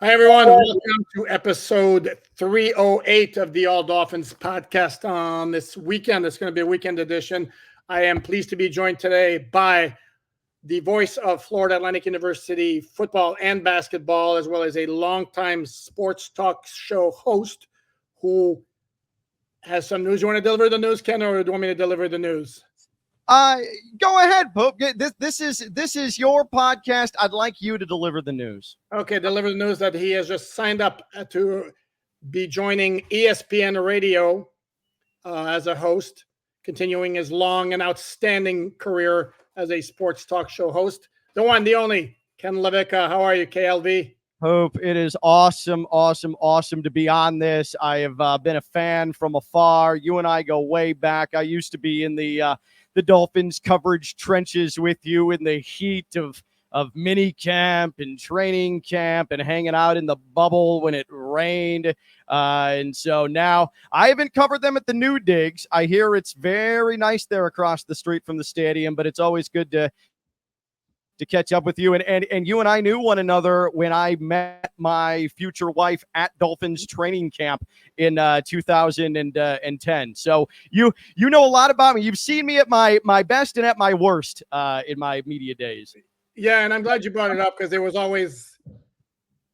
Hi, everyone. Welcome to episode 308 of the All Dolphins podcast on this weekend. It's going to be a weekend edition. I am pleased to be joined today by the voice of Florida Atlantic University football and basketball, as well as a longtime sports talk show host who has some news. You want to deliver the news, Ken, or do you want me to deliver the news? Go ahead, Pope. This is your podcast. I'd like you to deliver the news. Okay, deliver the news that he has just signed up to be joining ESPN Radio as a host, continuing his long and outstanding career as a sports talk show host. The one, the only, Ken LaVicka. How are you, KLV? Pope, it is awesome to be on this. I have been a fan from afar. You and I go way back. I used to be in the Dolphins coverage trenches with you in the heat of mini camp and training camp and hanging out in the bubble when it rained. And so now I haven't covered them at the new digs. I hear it's very nice there across the street from the stadium, but it's always good to catch up with you. And you and I knew one another when I met my future wife at Dolphins training camp in 2010. So you know a lot about me. You've seen me at my best and at my worst in my media days. Yeah, and I'm glad you brought it up because there was always,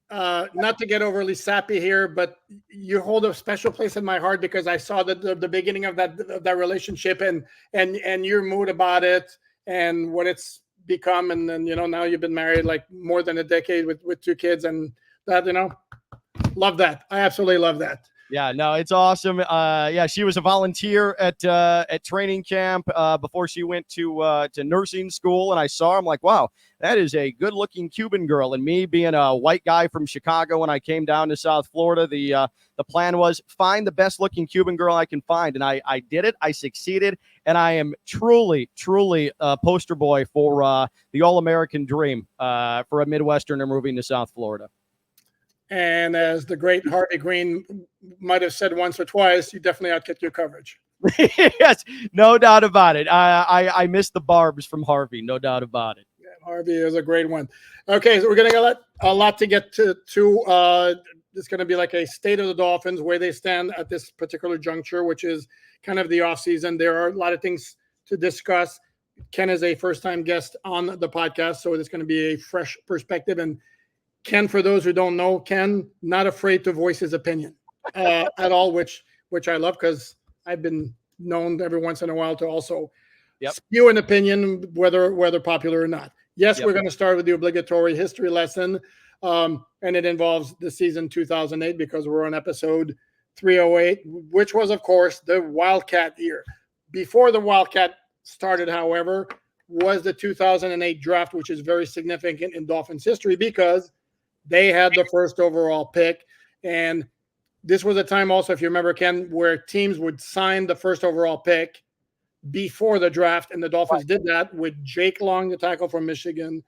not to get overly sappy here, but you hold a special place in my heart because I saw the beginning of that relationship and your mood about it and what it's become. And then, now you've been married like more than a decade with two kids, and that, love that. I absolutely love that. Yeah, no, it's awesome. She was a volunteer at training camp before she went to nursing school, and I saw her. I'm like, wow, that is a good-looking Cuban girl. And me being a white guy from Chicago, when I came down to South Florida, the plan was find the best-looking Cuban girl I can find, and I did it. I succeeded, and I am truly a poster boy for the all-American dream for a Midwesterner moving to South Florida. And as the great Harvey Green might have said once or twice, you definitely outkick your coverage. Yes, no doubt about it. I missed the barbs from Harvey, no doubt about it. Yeah, Harvey is a great one. Okay, so we're going to get a lot to get to. It's going to be like a state of the Dolphins, where they stand at this particular juncture, which is kind of the offseason. There are a lot of things to discuss. Ken is a first-time guest on the podcast, so it's going to be a fresh perspective. And Ken, for those who don't know, Ken, not afraid to voice his opinion at all, which I love because I've been known every once in a while to also spew an opinion, whether popular or not. Yes, we're going to start with the obligatory history lesson, and it involves the season 2008 because we're on episode 308, which was, of course, the Wildcat year. Before the Wildcat started, however, was the 2008 draft, which is very significant in Dolphins history because they had the first overall pick. And this was a time also, if you remember, Ken, where teams would sign the first overall pick before the draft. And the Dolphins did that with Jake Long, the tackle from Michigan,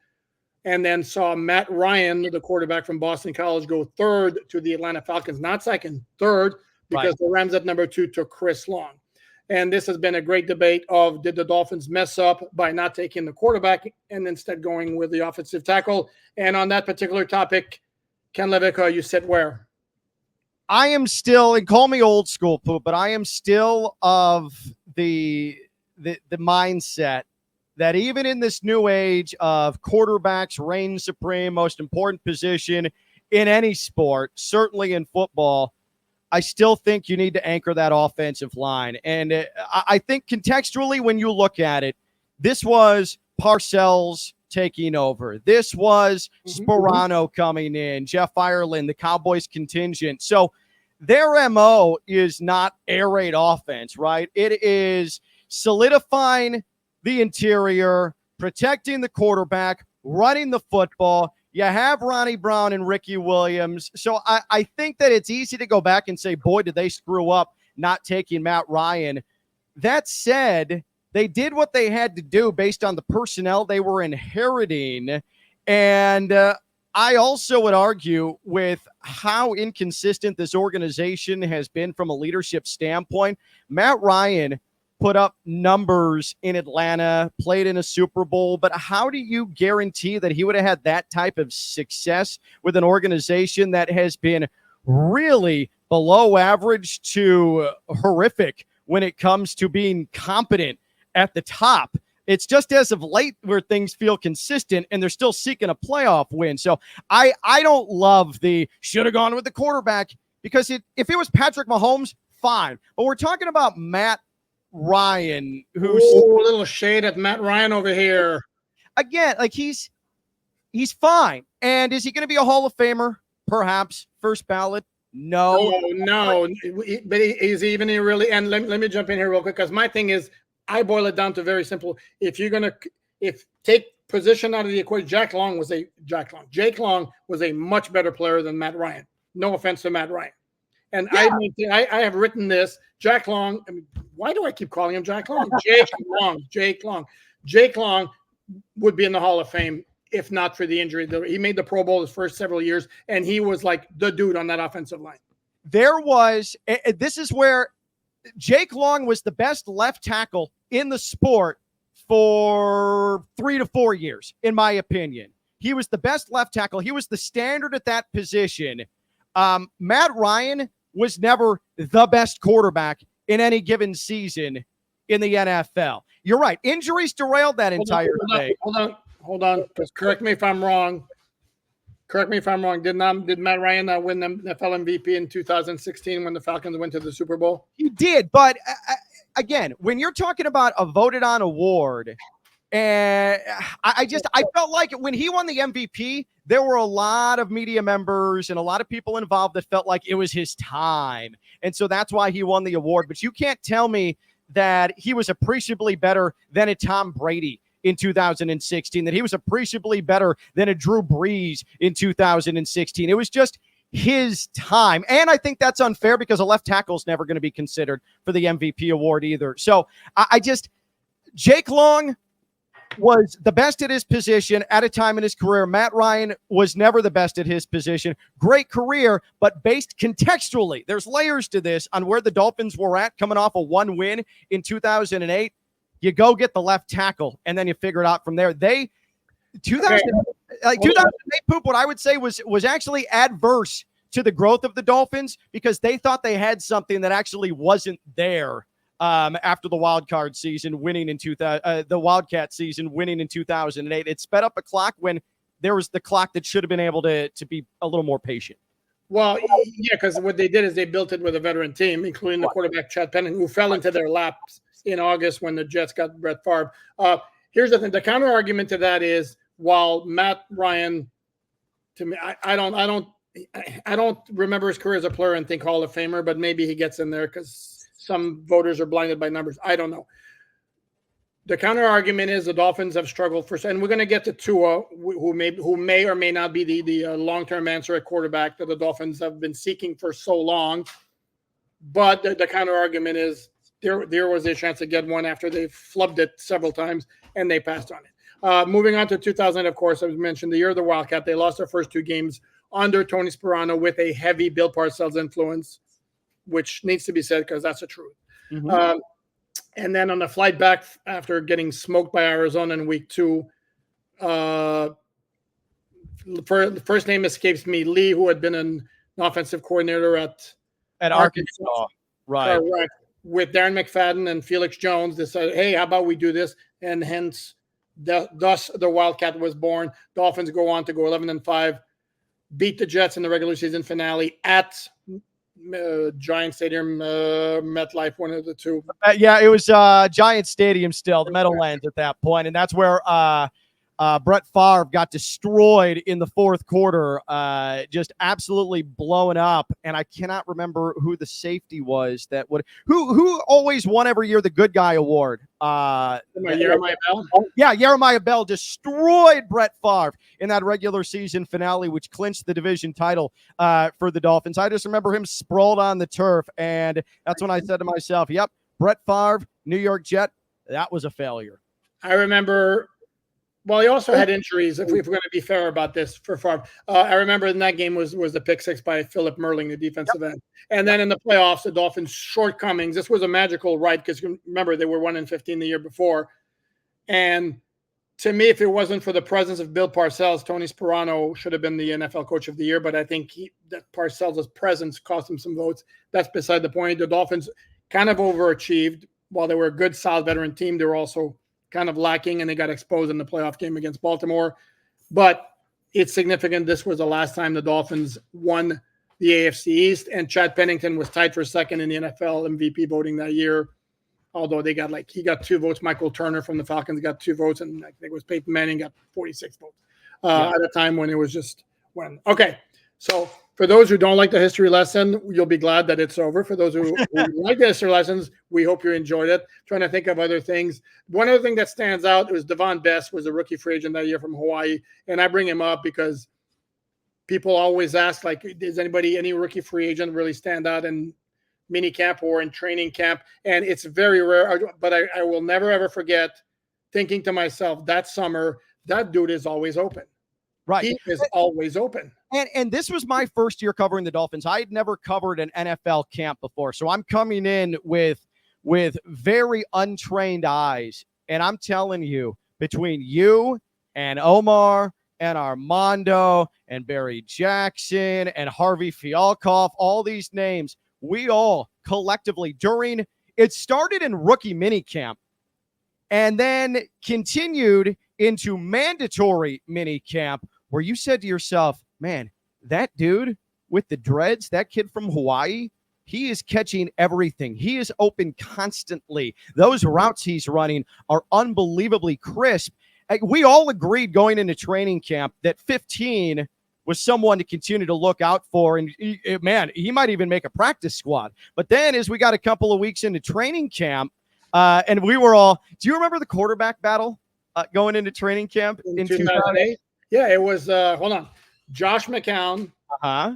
and then saw Matt Ryan, the quarterback from Boston College, go third to the Atlanta Falcons, not second, third, because the Rams at number 2 took Chris Long. And this has been a great debate of, did the Dolphins mess up by not taking the quarterback and instead going with the offensive tackle? And on that particular topic, Ken LaVicka, you sit where? I am still, and call me old school, Poop, but I am still of the mindset that even in this new age of quarterbacks reign supreme, most important position in any sport, certainly in football, I still think you need to anchor that offensive line. And I think contextually, when you look at it, this was Parcells taking over. This was Sperano coming in, Jeff Ireland, the Cowboys contingent. So their MO is not air raid offense, right? It is solidifying the interior, protecting the quarterback, running the football. You have Ronnie Brown and Ricky Williams. So I think that it's easy to go back and say, boy, did they screw up not taking Matt Ryan. That said, they did what they had to do based on the personnel they were inheriting. And I also would argue with how inconsistent this organization has been from a leadership standpoint. Matt Ryan put up numbers in Atlanta, played in a Super Bowl, but how do you guarantee that he would have had that type of success with an organization that has been really below average to horrific when it comes to being competent at the top? It's just as of late where things feel consistent and they're still seeking a playoff win. So I don't love the should have gone with the quarterback, because if it was Patrick Mahomes, fine. But we're talking about Matt Ryan, who's a little shade at Matt Ryan over here. Again, like he's fine. And is he going to be a Hall of Famer? Perhaps. First ballot? No. But is he even really? And let me jump in here real quick, because my thing is, I boil it down to very simple. If you're gonna take position out of the equation, Jake Long was a much better player than Matt Ryan. No offense to Matt Ryan. And I have written this. Jack Long. I mean, why do I keep calling him Jack Long? Jake Long. Jake Long would be in the Hall of Fame if not for the injury. He made the Pro Bowl his first several years, and he was like the dude on that offensive line. This is where Jake Long was the best left tackle in the sport for 3 to 4 years, in my opinion. He was the best left tackle. He was the standard at that position. Matt Ryan was never the best quarterback in any given season in the NFL. You're right. Injuries derailed that entire thing. Hold on. Correct me if I'm wrong. Did Matt Ryan not win the NFL MVP in 2016 when the Falcons went to the Super Bowl? He did, but again, when you're talking about a voted on award, and I felt like when he won the MVP, there were a lot of media members and a lot of people involved that felt like it was his time. And so that's why he won the award. But you can't tell me that he was appreciably better than a Tom Brady in 2016, that he was appreciably better than a Drew Brees in 2016. It was just his time. And I think that's unfair because a left tackle is never going to be considered for the MVP award either. So Jake Long was the best at his position at a time in his career. Matt Ryan was never the best at his position. Great career, but based contextually, there's layers to this on where the Dolphins were at coming off a 1 win in 2008. You go get the left tackle, and then you figure it out from there. 2008 Poop, what I would say was actually adverse to the growth of the Dolphins because they thought they had something that actually wasn't there after the Wildcat season winning in 2008. It sped up a clock when there was the clock that should have been able to be a little more patient. Well, yeah, because what they did is they built it with a veteran team, including the quarterback Chad Pennington, who fell into their laps in August when the Jets got Brett Favre. Here's the thing. The counter argument to that is, while Matt Ryan, to me, I don't remember his career as a player and think Hall of Famer, but maybe he gets in there because some voters are blinded by numbers. I don't know. The counter argument is the Dolphins have struggled and we're going to get to Tua, who may or may not be the long-term answer at quarterback that the Dolphins have been seeking for so long. But the counter argument is there was a chance to get one after they flubbed it several times and they passed on it. Moving on to 2000, of course, as mentioned, the year of the Wildcat, they lost their first 2 games under Tony Sparano with a heavy Bill Parcells influence, which needs to be said because that's the truth. Mm-hmm. And then on the flight back after getting smoked by Arizona in week 2, the first name escapes me, Lee, who had been an offensive coordinator at Arkansas. Right. Correct. With Darren McFadden and Felix Jones, they said, hey, how about we do this? And hence, thus the Wildcat was born. Dolphins go on to go 11-5, beat the Jets in the regular season finale at Giant Stadium, MetLife, one of the two. It was Giant Stadium still, the Meadowlands at that point, and that's where Brett Favre got destroyed in the fourth quarter, just absolutely blown up. And I cannot remember who the safety was that would who always won every year the Good Guy Award. Jeremiah Bell. Yeah, Jeremiah Bell destroyed Brett Favre in that regular season finale, which clinched the division title for the Dolphins. I just remember him sprawled on the turf, and that's when I said to myself, "Yep, Brett Favre, New York Jet, that was a failure." I remember Well, he also had injuries. If we're going to be fair about this for Favre, I remember in that game was the pick six by Philip Merling, the defensive end, and then in the playoffs, the Dolphins' shortcomings. This was a magical ride because remember they were 1-15 the year before, and to me, if it wasn't for the presence of Bill Parcells, Tony Sperano should have been the NFL Coach of the Year. But I think that Parcells' presence cost him some votes. That's beside the point. The Dolphins kind of overachieved. While they were a good, solid veteran team, they were also kind of lacking, and they got exposed in the playoff game against Baltimore. But it's significant. This was the last time the Dolphins won the AFC East, and Chad Pennington was tied for second in the NFL MVP voting that year. Although he got 2 votes. Michael Turner from the Falcons got 2 votes, and I think it was Peyton Manning got 46 votes at a time when it was just when. Okay, so for those who don't like the history lesson, you'll be glad that it's over. For those who like the history lessons, we hope you enjoyed it. Trying to think of other things. One other thing that stands out was Devon Best was a rookie free agent that year from Hawaii, and I bring him up because people always ask, like, does any rookie free agent really stand out in mini camp or in training camp? And it's very rare, but I will never ever forget thinking to myself that summer, that dude is always open. Right. He is always open. And this was my first year covering the Dolphins. I had never covered an NFL camp before. So I'm coming in with very untrained eyes. And I'm telling you, between you and Omar and Armando and Barry Jackson and Harvey Fialkoff, all these names, we all collectively it started in rookie minicamp and then continued into mandatory minicamp, where you said to yourself, man, that dude with the dreads, that kid from Hawaii, he is catching everything. He is open constantly. Those routes he's running are unbelievably crisp. We all agreed going into training camp that 15 was someone to continue to look out for. And he might even make a practice squad. But then as we got a couple of weeks into training camp, and we were all, do you remember the quarterback battle going into training camp in 2008? Yeah, it was, hold on, Josh McCown.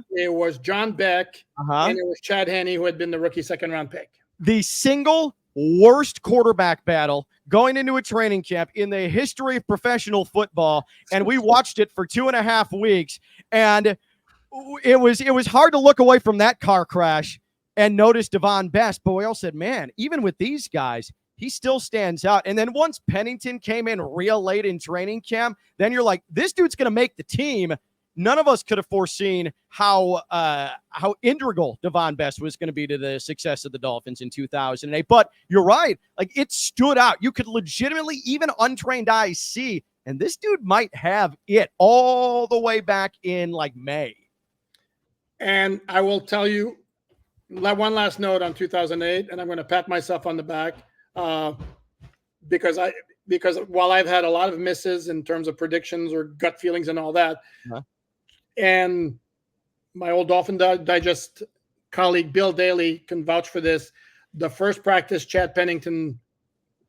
It was John Beck. And it was Chad Henne, who had been the rookie second-round pick. The single worst quarterback battle going into a training camp in the history of professional football. And we watched it for 2.5 weeks. And it was hard to look away from that car crash and notice Devon Best. But we all said, man, even with these guys, he still stands out. And then once Pennington came in real late in training camp, then you're like, this dude's going to make the team. None of us could have foreseen how integral Devon Best was going to be to the success of the Dolphins in 2008. But you're right. Like, it stood out. You could legitimately, even untrained eyes, see, and this dude might have it all the way back in like May. And I will tell you one last note on 2008, and I'm going to pat myself on the back because while I've had a lot of misses in terms of predictions or gut feelings and all that, and my old Dolphin Digest colleague Bill Daly can vouch for this. The first practice Chad Pennington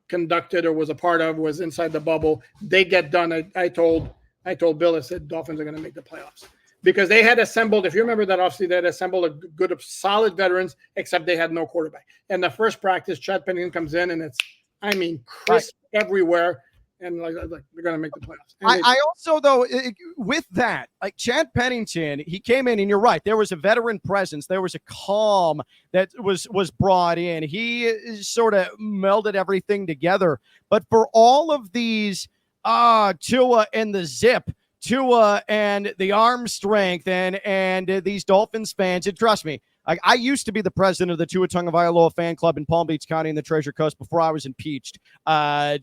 conducted or was a part of was inside the bubble. They get done. I told Bill, I said, Dolphins are going to make the playoffs because they had assembled, if you remember that offseason, they had assembled a good, solid veterans, except they had no quarterback. And the first practice, Chad Pennington comes in and it's, crisp everywhere. And like they're going to make the playoffs. I also, though, with that, like Chad Pennington, he came in, and you're right, there was a veteran presence. There was a calm that was brought in. He sort of melded everything together. But for all of these, Tua and the zip, Tua and the arm strength, and these Dolphins fans, trust me, I used to be the president of the Tua Tagovailoa fan club in Palm Beach County in the Treasure Coast before I was impeached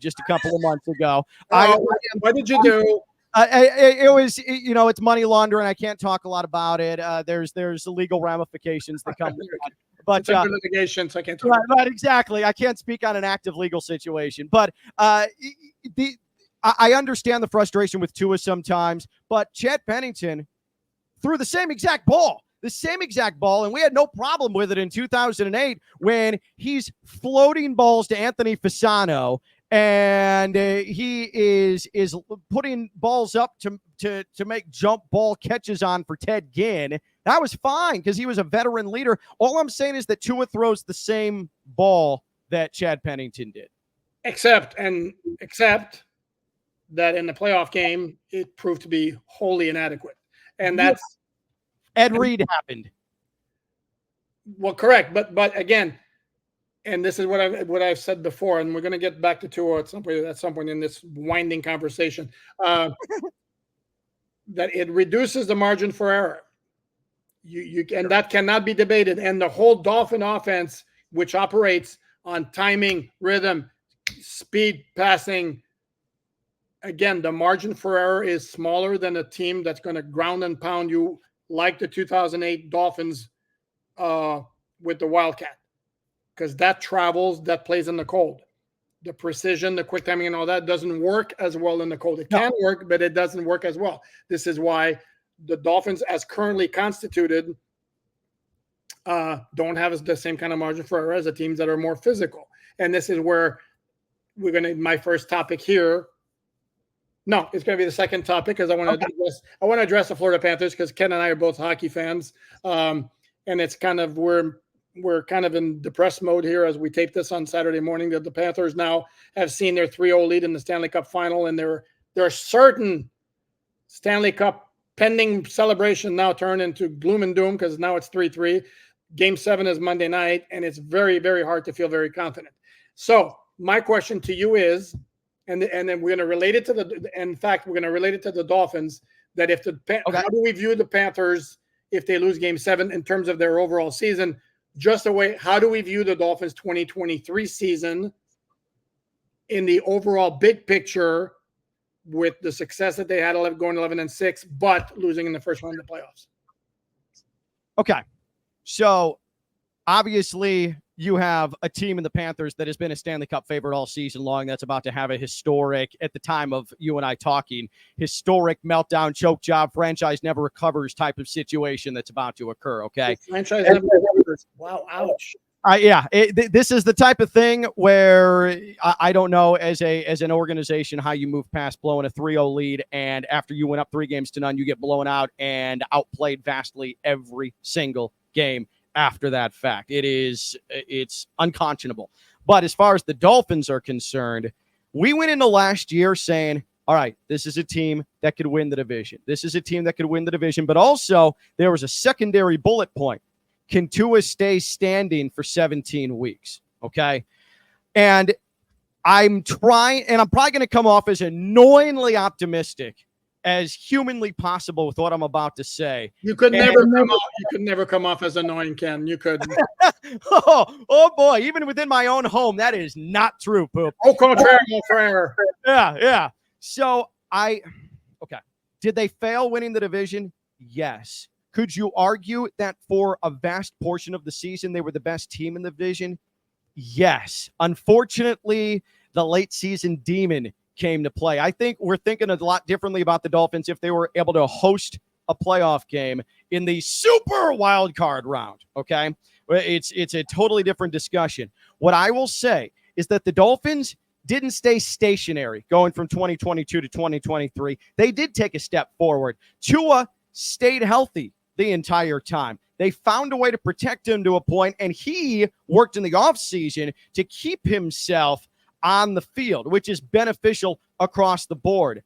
just a couple of months ago. What did you do? It was, it's money laundering. I can't talk a lot about it. There's legal ramifications that come with it. But litigation, so I can't talk. Right, exactly. I can't speak on an active legal situation. But I understand the frustration with Tua sometimes. But Chad Pennington threw the same exact ball. And we had no problem with it in 2008 when he's floating balls to Anthony Fasano, and he is putting balls up to make jump ball catches on for Ted Ginn. That was fine because he was a veteran leader. All I'm saying is that Tua throws the same ball that Chad Pennington did. Except that in the playoff game, it proved to be wholly inadequate. And that's Ed Reed happened. Well, correct. But again, and this is what I've said before, and we're going to get back to Tua at some point in this winding conversation, that it reduces the margin for error. And that cannot be debated. And the whole Dolphin offense, which operates on timing, rhythm, speed, passing, again, the margin for error is smaller than a team that's going to ground and pound you like the 2008 Dolphins with the Wildcat, because that travels, that plays in the cold. The precision, the quick timing, and all that doesn't work as well in the cold. It can work, but it doesn't work as well. This is why the Dolphins, as currently constituted, don't have the same kind of margin for error as the teams that are more physical. And this is where my first topic here. No, it's going to be the second topic, because I want to address the Florida Panthers, because Ken and I are both hockey fans, and it's kind of we're kind of in depressed mode here as we tape this on Saturday morning, that the Panthers now have seen their 3-0 lead in the Stanley Cup final, and their certain Stanley Cup pending celebration now turned into gloom and doom, because now it's 3-3. Game 7 is Monday night, and it's very, very hard to feel very confident. So my question to you is, and then we're going to relate it to the Dolphins, that if how do we view the Panthers if they lose Game 7 in terms of their overall season? How do we view the Dolphins 2023 season in the overall big picture, with the success that they had going 11-6, but losing in the first round of the playoffs? Okay. So obviously you have a team in the Panthers that has been a Stanley Cup favorite all season long. That's about to have a historic, at the time of you and I talking, historic meltdown, choke job, franchise never recovers type of situation that's about to occur. Okay. Franchise never recovers. Wow. Ouch. This is the type of thing where I don't know as an organization how you move past blowing a 3-0 lead, and after you went up 3-0, you get blown out and outplayed vastly every single game after that fact. It's unconscionable. But as far as the Dolphins are concerned, we went into last year saying, all right, this is a team that could win the division. This is a team that could win the division, but also there was a secondary bullet point. Can Tua stay standing for 17 weeks? Okay. And I'm probably going to come off as annoyingly optimistic as humanly possible with what I'm about to say. You could never come off as annoying, Ken. You could. oh boy, even within my own home, that is not true, Poop. Au contraire. Yeah. So did they fail winning the division? Yes. Could you argue that for a vast portion of the season, they were the best team in the division? Yes. Unfortunately, the late season demon came to play. I think we're thinking a lot differently about the Dolphins if they were able to host a playoff game in the super wild card round. Okay. It's a totally different discussion. What I will say is that the Dolphins didn't stay stationary going from 2022 to 2023. They did take a step forward. Tua stayed healthy the entire time. They found a way to protect him to a point, and he worked in the offseason to keep himself on the field, which is beneficial across the board.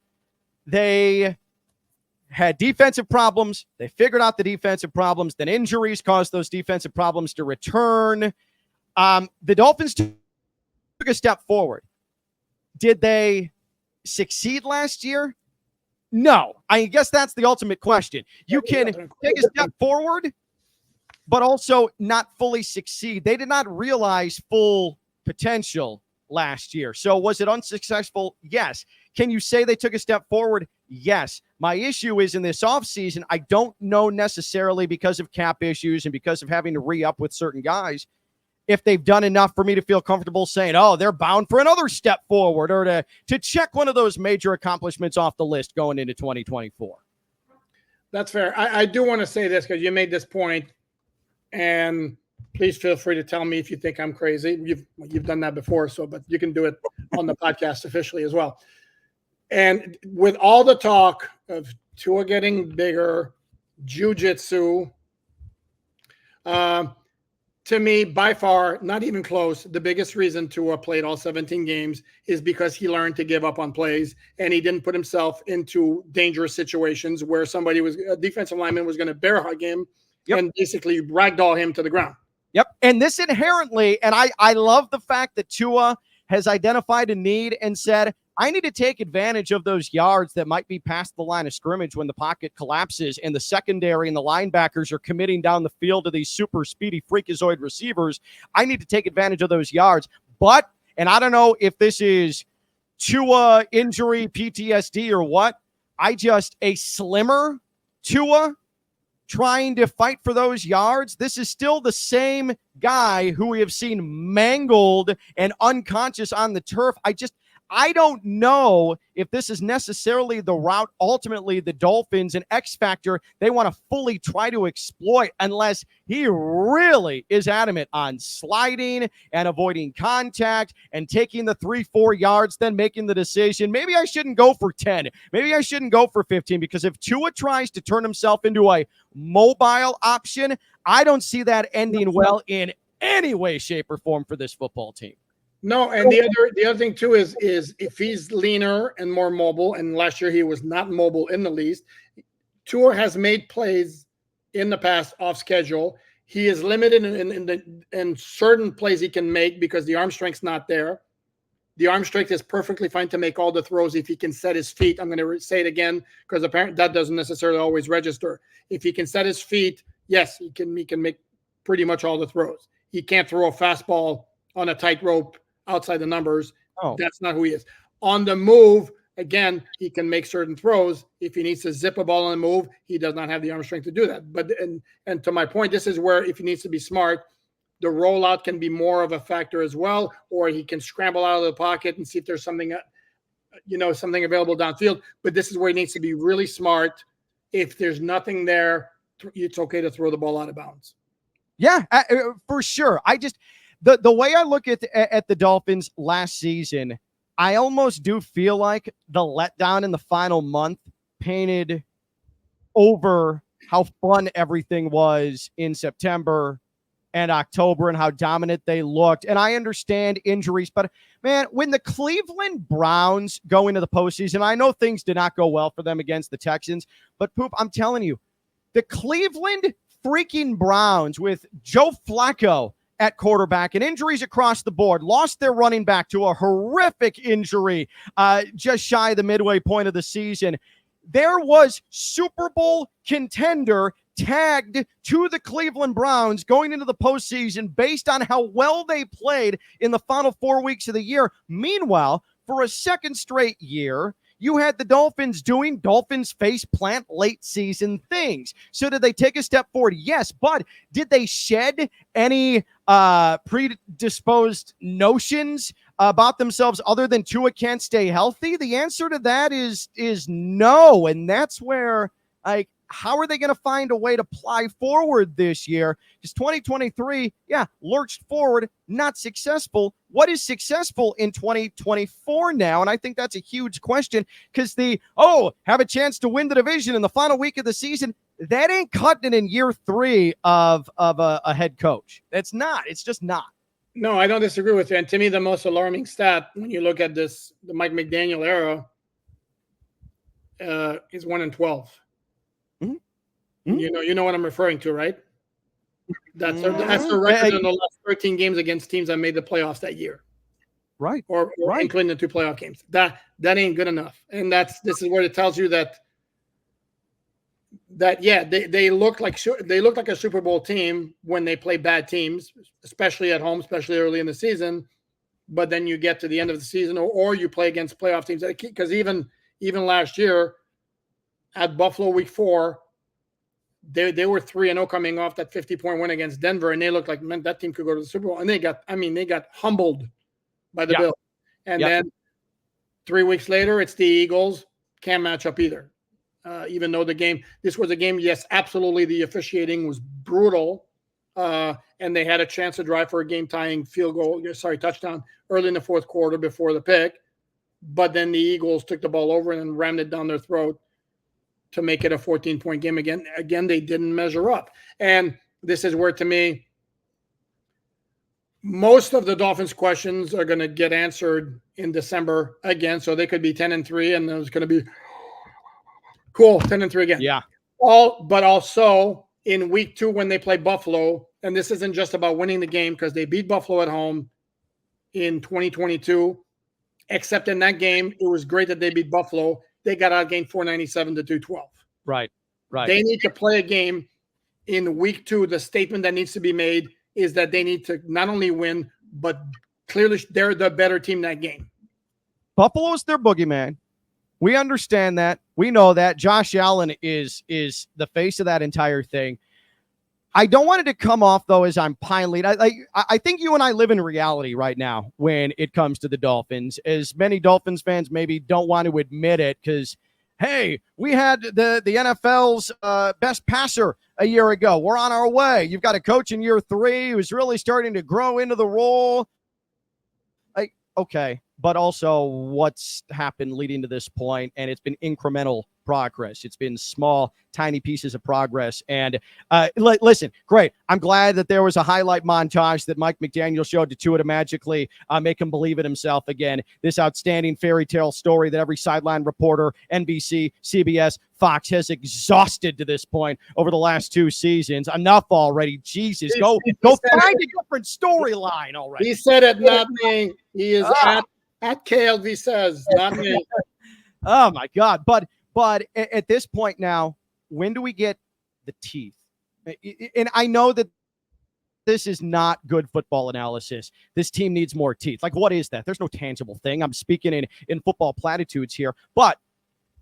They had defensive problems. They figured out the defensive problems. Then injuries caused those defensive problems to return. The Dolphins took a step forward. Did they succeed last year? No. I guess that's the ultimate question. You can take a step forward, but also not fully succeed. They did not realize full potential last year. So was it unsuccessful? Yes. Can you say they took a step forward? Yes. My issue is in this offseason, I don't know necessarily because of cap issues and because of having to re-up with certain guys, if they've done enough for me to feel comfortable saying, oh, they're bound for another step forward, or to check one of those major accomplishments off the list going into 2024. That's fair. I do want to say this because you made this point, and please feel free to tell me if you think I'm crazy. You've done that before, but you can do it on the podcast officially as well. And with all the talk of Tua getting bigger, jiu-jitsu, to me, by far, not even close, the biggest reason Tua played all 17 games is because he learned to give up on plays and he didn't put himself into dangerous situations where a defensive lineman was going to bear hug him and basically ragdoll him to the ground. Yep. And this inherently, and I love the fact that Tua has identified a need and said, I need to take advantage of those yards that might be past the line of scrimmage when the pocket collapses and the secondary and the linebackers are committing down the field to these super speedy freakazoid receivers. I need to take advantage of those yards. But, and I don't know if this is Tua injury, PTSD or what, a slimmer Tua trying to fight for those yards. This is still the same guy who we have seen mangled and unconscious on the turf. I don't know if this is necessarily the route ultimately the Dolphins, an X factor, they want to fully try to exploit unless he really is adamant on sliding and avoiding contact and taking the 3-4 yards, then making the decision. Maybe I shouldn't go for 10. Maybe I shouldn't go for 15, because if Tua tries to turn himself into a mobile option, I don't see that ending well in any way, shape, or form for this football team. No, and the other thing too is if he's leaner and more mobile, and last year he was not mobile in the least. Tua has made plays in the past off schedule. He is limited in certain plays he can make because the arm strength's not there. The arm strength is perfectly fine to make all the throws if he can set his feet. I'm going to say it again because apparently that doesn't necessarily always register. If he can set his feet, yes, he can make pretty much all the throws. He can't throw a fastball on a tightrope outside the numbers. That's not who he is. On the move, again, he can make certain throws. If he needs to zip a ball on the move, he does not have the arm strength to do that. But and to my point, this is where if he needs to be smart, the rollout can be more of a factor as well, or he can scramble out of the pocket and see if there's something available downfield. But this is where he needs to be really smart. If there's nothing there, it's okay to throw the ball out of bounds. Yeah, for sure. The way I look at the Dolphins last season, I almost do feel like the letdown in the final month painted over how fun everything was in September and October and how dominant they looked. And I understand injuries, but man, when the Cleveland Browns go into the postseason, I know things did not go well for them against the Texans, but Poop, I'm telling you, the Cleveland freaking Browns with Joe Flacco at quarterback and injuries across the board, lost their running back to a horrific injury just shy of the midway point of the season. There was Super Bowl contender tagged to the Cleveland Browns going into the postseason based on how well they played in the final 4 weeks of the year. Meanwhile, for a second straight year, you had the Dolphins doing Dolphins face plant late season things. So did they take a step forward? Yes, but did they shed any predisposed notions about themselves other than Tua can't stay healthy? The answer to that is no, and that's where how are they going to find a way to ply forward this year? Because 2023, lurched forward, not successful. What is successful in 2024 now? And I think that's a huge question because have a chance to win the division in the final week of the season, that ain't cutting it in year 3 of a head coach. It's just not. No, I don't disagree with you. And to me, the most alarming stat when you look at the Mike McDaniel era is 1-12. Mm-hmm. You know what I'm referring to, right? That's the record in the last 13 games against teams that made the playoffs that year, right? Or including the 2 playoff games. That ain't good enough, and this is where it tells you that they look like a Super Bowl team when they play bad teams, especially at home, especially early in the season. But then you get to the end of the season, or you play against playoff teams. Because even last year at Buffalo, Week 4. They were 3-0 coming off that 50-point win against Denver, and they looked like, man, that team could go to the Super Bowl. And they got humbled by the Bills. And then 3 weeks later, it's the Eagles. Can't match up either. Even though this was a game, yes, absolutely, the officiating was brutal. And they had a chance to drive for a game-tying touchdown early in the fourth quarter before the pick. But then the Eagles took the ball over and then rammed it down their throat to make it a 14-point game again. Again, they didn't measure up. And this is where, to me, most of the Dolphins questions are going to get answered in December again. So they could be 10-3, and there's going to be cool 10-3 again. Yeah. But also in week 2 when they play Buffalo, and this isn't just about winning the game because they beat Buffalo at home in 2022. Except in that game, it was great that they beat Buffalo. They got outgained 497 to 212. Right. They need to play a game in week 2. The statement that needs to be made is that they need to not only win, but clearly they're the better team that game. Buffalo's their boogeyman. We understand that. We know that. Josh Allen is the face of that entire thing. I don't want it to come off, though, as I'm piling. I think you and I live in reality right now when it comes to the Dolphins. As many Dolphins fans maybe don't want to admit it because, hey, we had the NFL's best passer a year ago. We're on our way. You've got a coach in year 3 who's really starting to grow into the role. Like, okay, but also what's happened leading to this point, and it's been incremental progress. It's been small, tiny pieces of progress. And listen, great. I'm glad that there was a highlight montage that Mike McDaniel showed to Tua to magically make him believe in himself again. This outstanding fairy tale story that every sideline reporter, NBC, CBS, Fox has exhausted to this point over the last 2 seasons. Enough already. Jesus, go find a different storyline already. He said it, not me. He is at KLV says, not me. Oh my God. But at this point now, when do we get the teeth? And I know that this is not good football analysis. This team needs more teeth. Like, what is that? There's no tangible thing. I'm speaking in football platitudes here. But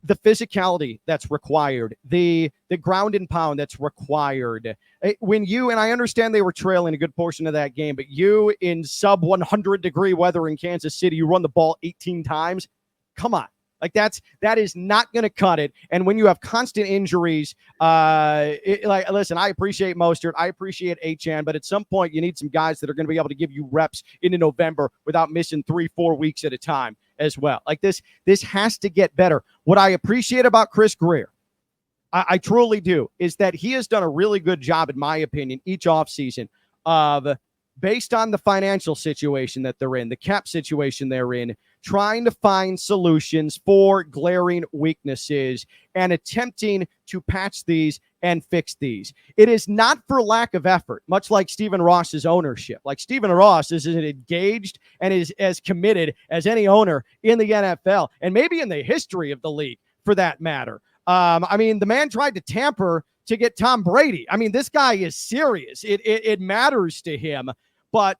the physicality that's required, the ground and pound that's required. When you, and I understand they were trailing a good portion of that game, but you in sub 100-degree weather in Kansas City, you run the ball 18 times. Come on. Like that is not going to cut it. And when you have constant injuries, listen, I appreciate Mostert, I appreciate Achane, but at some point you need some guys that are going to be able to give you reps into November without missing 3-4 weeks at a time as well. Like this has to get better. What I appreciate about Chris Grier, I truly do, is that he has done a really good job, in my opinion, each offseason of, based on the financial situation that they're in, the cap situation they're in, trying to find solutions for glaring weaknesses and attempting to patch these and fix these. It is not for lack of effort, much like Stephen Ross's ownership. Like Stephen Ross is engaged and is as committed as any owner in the NFL and maybe in the history of the league for that matter. I mean, the man tried to tamper to get Tom Brady. I mean, this guy is serious. It matters to him, but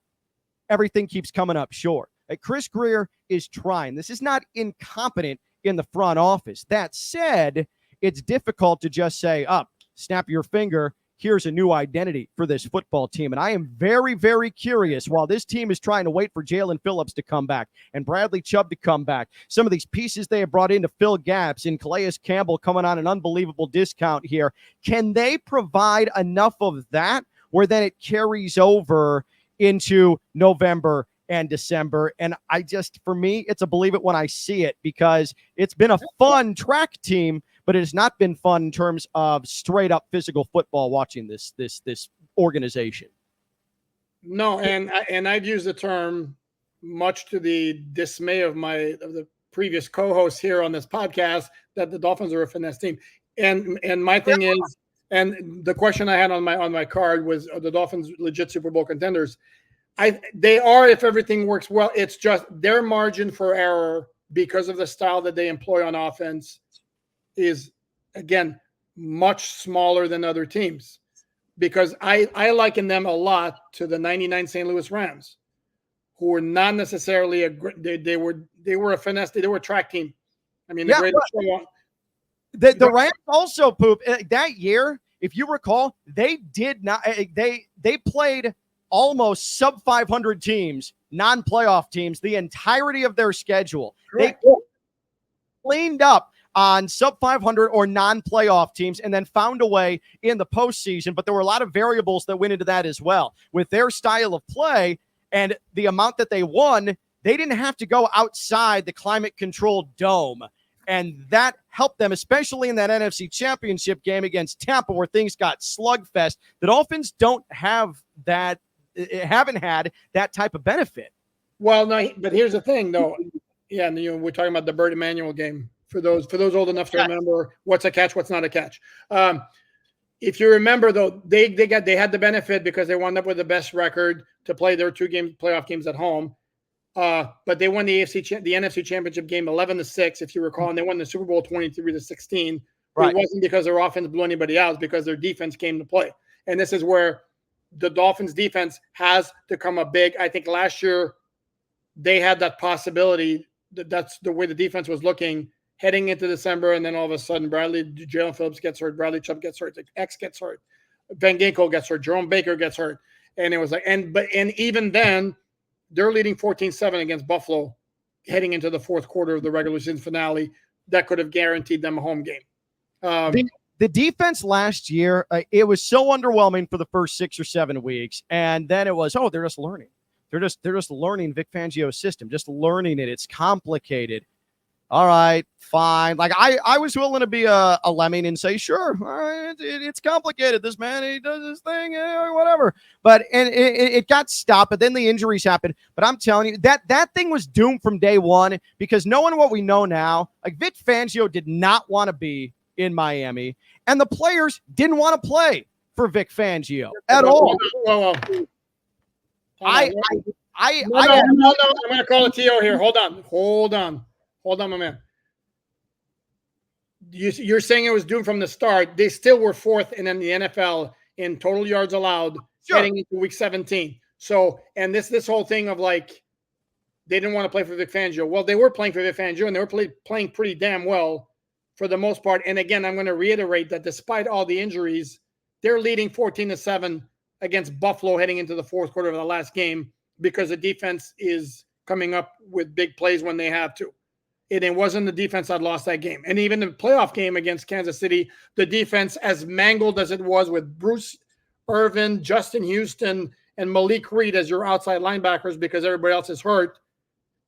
everything keeps coming up short. Chris Grier is trying. This is not incompetent in the front office. That said, it's difficult to just say, snap your finger, here's a new identity for this football team. And I am very, very curious, while this team is trying to wait for Jalen Phillips to come back and Bradley Chubb to come back, some of these pieces they have brought in to fill gaps, in Calais Campbell coming on an unbelievable discount here, can they provide enough of that where then it carries over into November and December? And for me, it's a believe it when I see it, because it's been a fun track team, but it has not been fun in terms of straight up physical football watching this organization. No, and I've used the term, much to the dismay of the previous co-hosts here on this podcast, that the Dolphins are a finesse team. And my thing is, and the question I had on my card was, are the Dolphins legit Super Bowl contenders? They are, if everything works well. It's just their margin for error, because of the style that they employ on offense, is, again, much smaller than other teams. Because I liken them a lot to the 99 St. Louis Rams, who were not necessarily they were a finesse, they were a track team. I mean, the Rams also, Poop, that year, if you recall, they did not, they played almost sub 500 teams, non-playoff teams, the entirety of their schedule. Correct. They cleaned up on sub 500 or non-playoff teams and then found a way in the postseason. But there were a lot of variables that went into that as well. With their style of play and the amount that they won, they didn't have to go outside the climate-controlled dome. And that helped them, especially in that NFC Championship game against Tampa, where things got slugfest. The Dolphins don't have that haven't had that type of benefit. Well, no, but here's the thing, though. Yeah, and we're talking about the Bert Emanuel game for those old enough to remember what's a catch, what's not a catch. If you remember, though, they had the benefit because they wound up with the best record to play their playoff games at home. But they won the NFC Championship game 11-6, if you recall, and they won the Super Bowl 23-16. Right. It wasn't because their offense blew anybody out; because their defense came to play. And this is where the Dolphins' defense has to come up big. I think last year they had that possibility. That's the way the defense was looking heading into December, and then all of a sudden, Jalen Phillips gets hurt, Bradley Chubb gets hurt, X gets hurt, Van Ginkel gets hurt, Jerome Baker gets hurt, and it was like, and even then, they're leading 14-7 against Buffalo, heading into the fourth quarter of the regular season finale. That could have guaranteed them a home game. The defense last year, it was so underwhelming for the first 6 or 7 weeks, and then it was, they're just learning. They're just learning Vic Fangio's system, just learning it. It's complicated. All right, fine. Like I was willing to be a lemming and say, sure, all right, it's complicated. This man, he does his thing, whatever. But it got stopped, but then the injuries happened. But I'm telling you, that thing was doomed from day one, because knowing what we know now, like Vic Fangio did not want to be in Miami, and the players didn't want to play for Vic Fangio at all. I'm going to call a TO here. Hold on, my man. You're saying it was doomed from the start. They still were fourth in the NFL in total yards allowed heading into week 17. So, and this whole thing of like, they didn't want to play for Vic Fangio. Well, they were playing for Vic Fangio, and they were playing pretty damn well for the most part. And again, I'm going to reiterate that despite all the injuries, they're leading 14-7 against Buffalo heading into the fourth quarter of the last game, because the defense is coming up with big plays when they have to. And it wasn't the defense that lost that game. And even the playoff game against Kansas City, the defense, as mangled as it was with Bruce Irvin, Justin Houston, and Malik Reed as your outside linebackers because everybody else is hurt,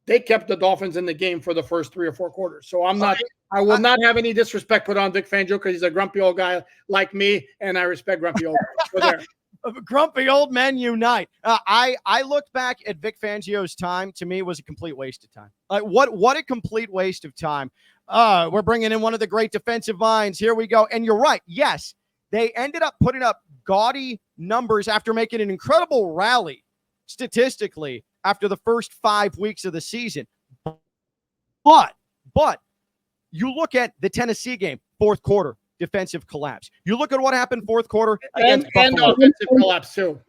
they kept the Dolphins in the game for the first 3 or 4 quarters. So I will not have any disrespect put on Vic Fangio, because he's a grumpy old guy like me, and I respect grumpy old guys. So there. Grumpy old men unite. I looked back at Vic Fangio's time. To me, it was a complete waste of time. What a complete waste of time. We're bringing in one of the great defensive minds. Here we go. And you're right. Yes, they ended up putting up gaudy numbers after making an incredible rally statistically after the first 5 weeks of the season. But you look at the Tennessee game, fourth quarter, defensive collapse. You look at what happened fourth quarter against Buffalo. And offensive collapse too.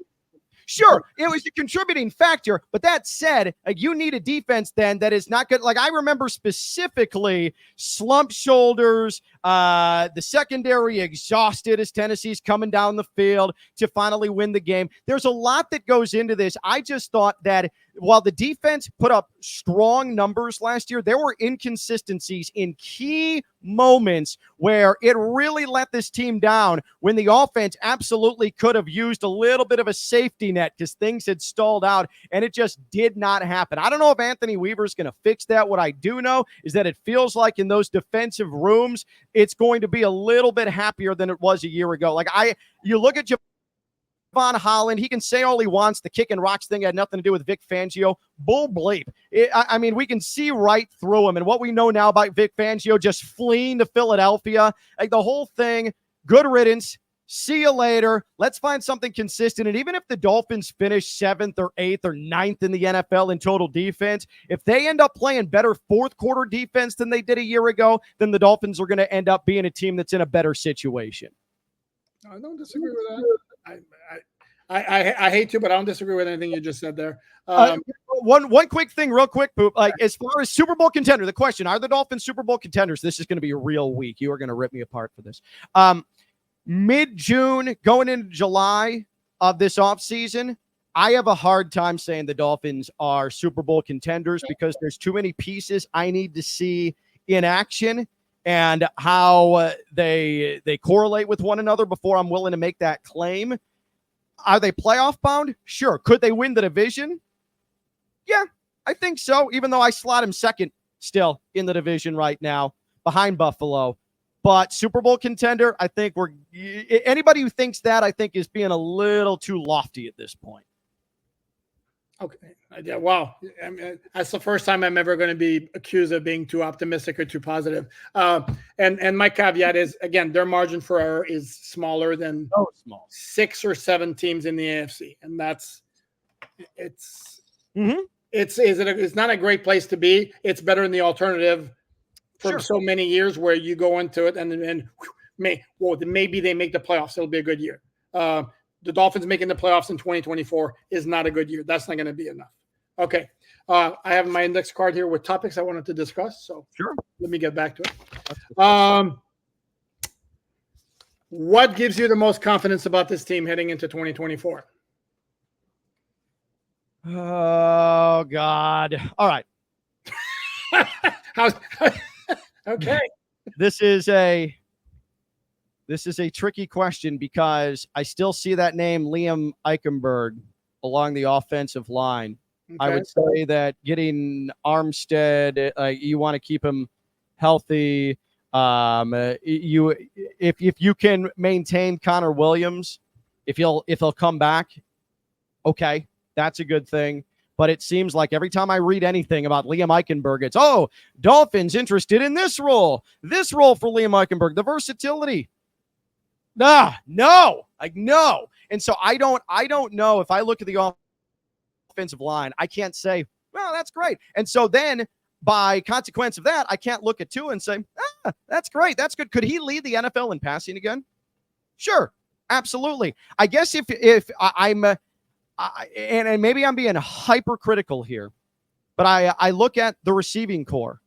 Sure, it was a contributing factor, but that said, you need a defense then that is not good. Like I remember specifically slump shoulders, the secondary exhausted as Tennessee's coming down the field to finally win the game. There's a lot that goes into this. I just thought that while the defense put up strong numbers last year, there were inconsistencies in key moments where it really let this team down, when the offense absolutely could have used a little bit of a safety net because things had stalled out, and it just did not happen. I don't know if Anthony Weaver's going to fix that. What I do know is that it feels like in those defensive rooms, it's going to be a little bit happier than it was a year ago. Like you look at Von Holland, he can say all he wants. The kick and rocks thing had nothing to do with Vic Fangio. Bull bleep. I mean, we can see right through him. And what we know now about Vic Fangio just fleeing to Philadelphia, like the whole thing, good riddance. See you later. Let's find something consistent. And even if the Dolphins finish 7th or 8th or 9th in the NFL in total defense, if they end up playing better fourth quarter defense than they did a year ago, then the Dolphins are going to end up being a team that's in a better situation. I don't disagree with that. I hate to, but I don't disagree with anything you just said there. One quick thing, real quick, Poop. Like as far as Super Bowl contender, the question: are the Dolphins Super Bowl contenders? This is going to be a real week. You are going to rip me apart for this. Mid-June, going into July of this offseason, I have a hard time saying the Dolphins are Super Bowl contenders because there's too many pieces I need to see in action and how they correlate with one another before I'm willing to make that claim. Are they playoff bound? Sure. Could they win the division? Yeah, I think so, even though I slot him second still in the division right now behind Buffalo. But Super Bowl contender, I think anybody who thinks that, I think is being a little too lofty at this point. Okay. Yeah. Wow. I mean, that's the first time I'm ever going to be accused of being too optimistic or too positive. And my caveat is, again, their margin for error is smaller than So small. 6 or 7 teams in the AFC, and it's Mm-hmm. it's not a great place to be. It's better than the alternative for Sure. so many years where you go into it and maybe they make the playoffs. It'll be a good year. The Dolphins making the playoffs in 2024 is not a good year. That's not going to be enough. Okay. I have my index card here with topics I wanted to discuss. So Sure. let me get back to it. What gives you the most confidence about this team heading into 2024? Oh, God. All right. Okay. This is a tricky question because I still see that name, Liam Eichenberg, along the offensive line. Okay. I would say that getting Armstead, you want to keep him healthy. If you can maintain Connor Williams, if he'll come back, okay, that's a good thing. But it seems like every time I read anything about Liam Eichenberg, it's, Dolphins interested in this role for Liam Eichenberg, the versatility. No. And so I don't know if I look at the offensive line, I can't say, well, that's great. And so then by consequence of that, I can't look at Tua and say, that's great. That's good. Could he lead the NFL in passing again? Sure. Absolutely. I guess if I'm and maybe I'm being hypercritical here, but I look at the receiving core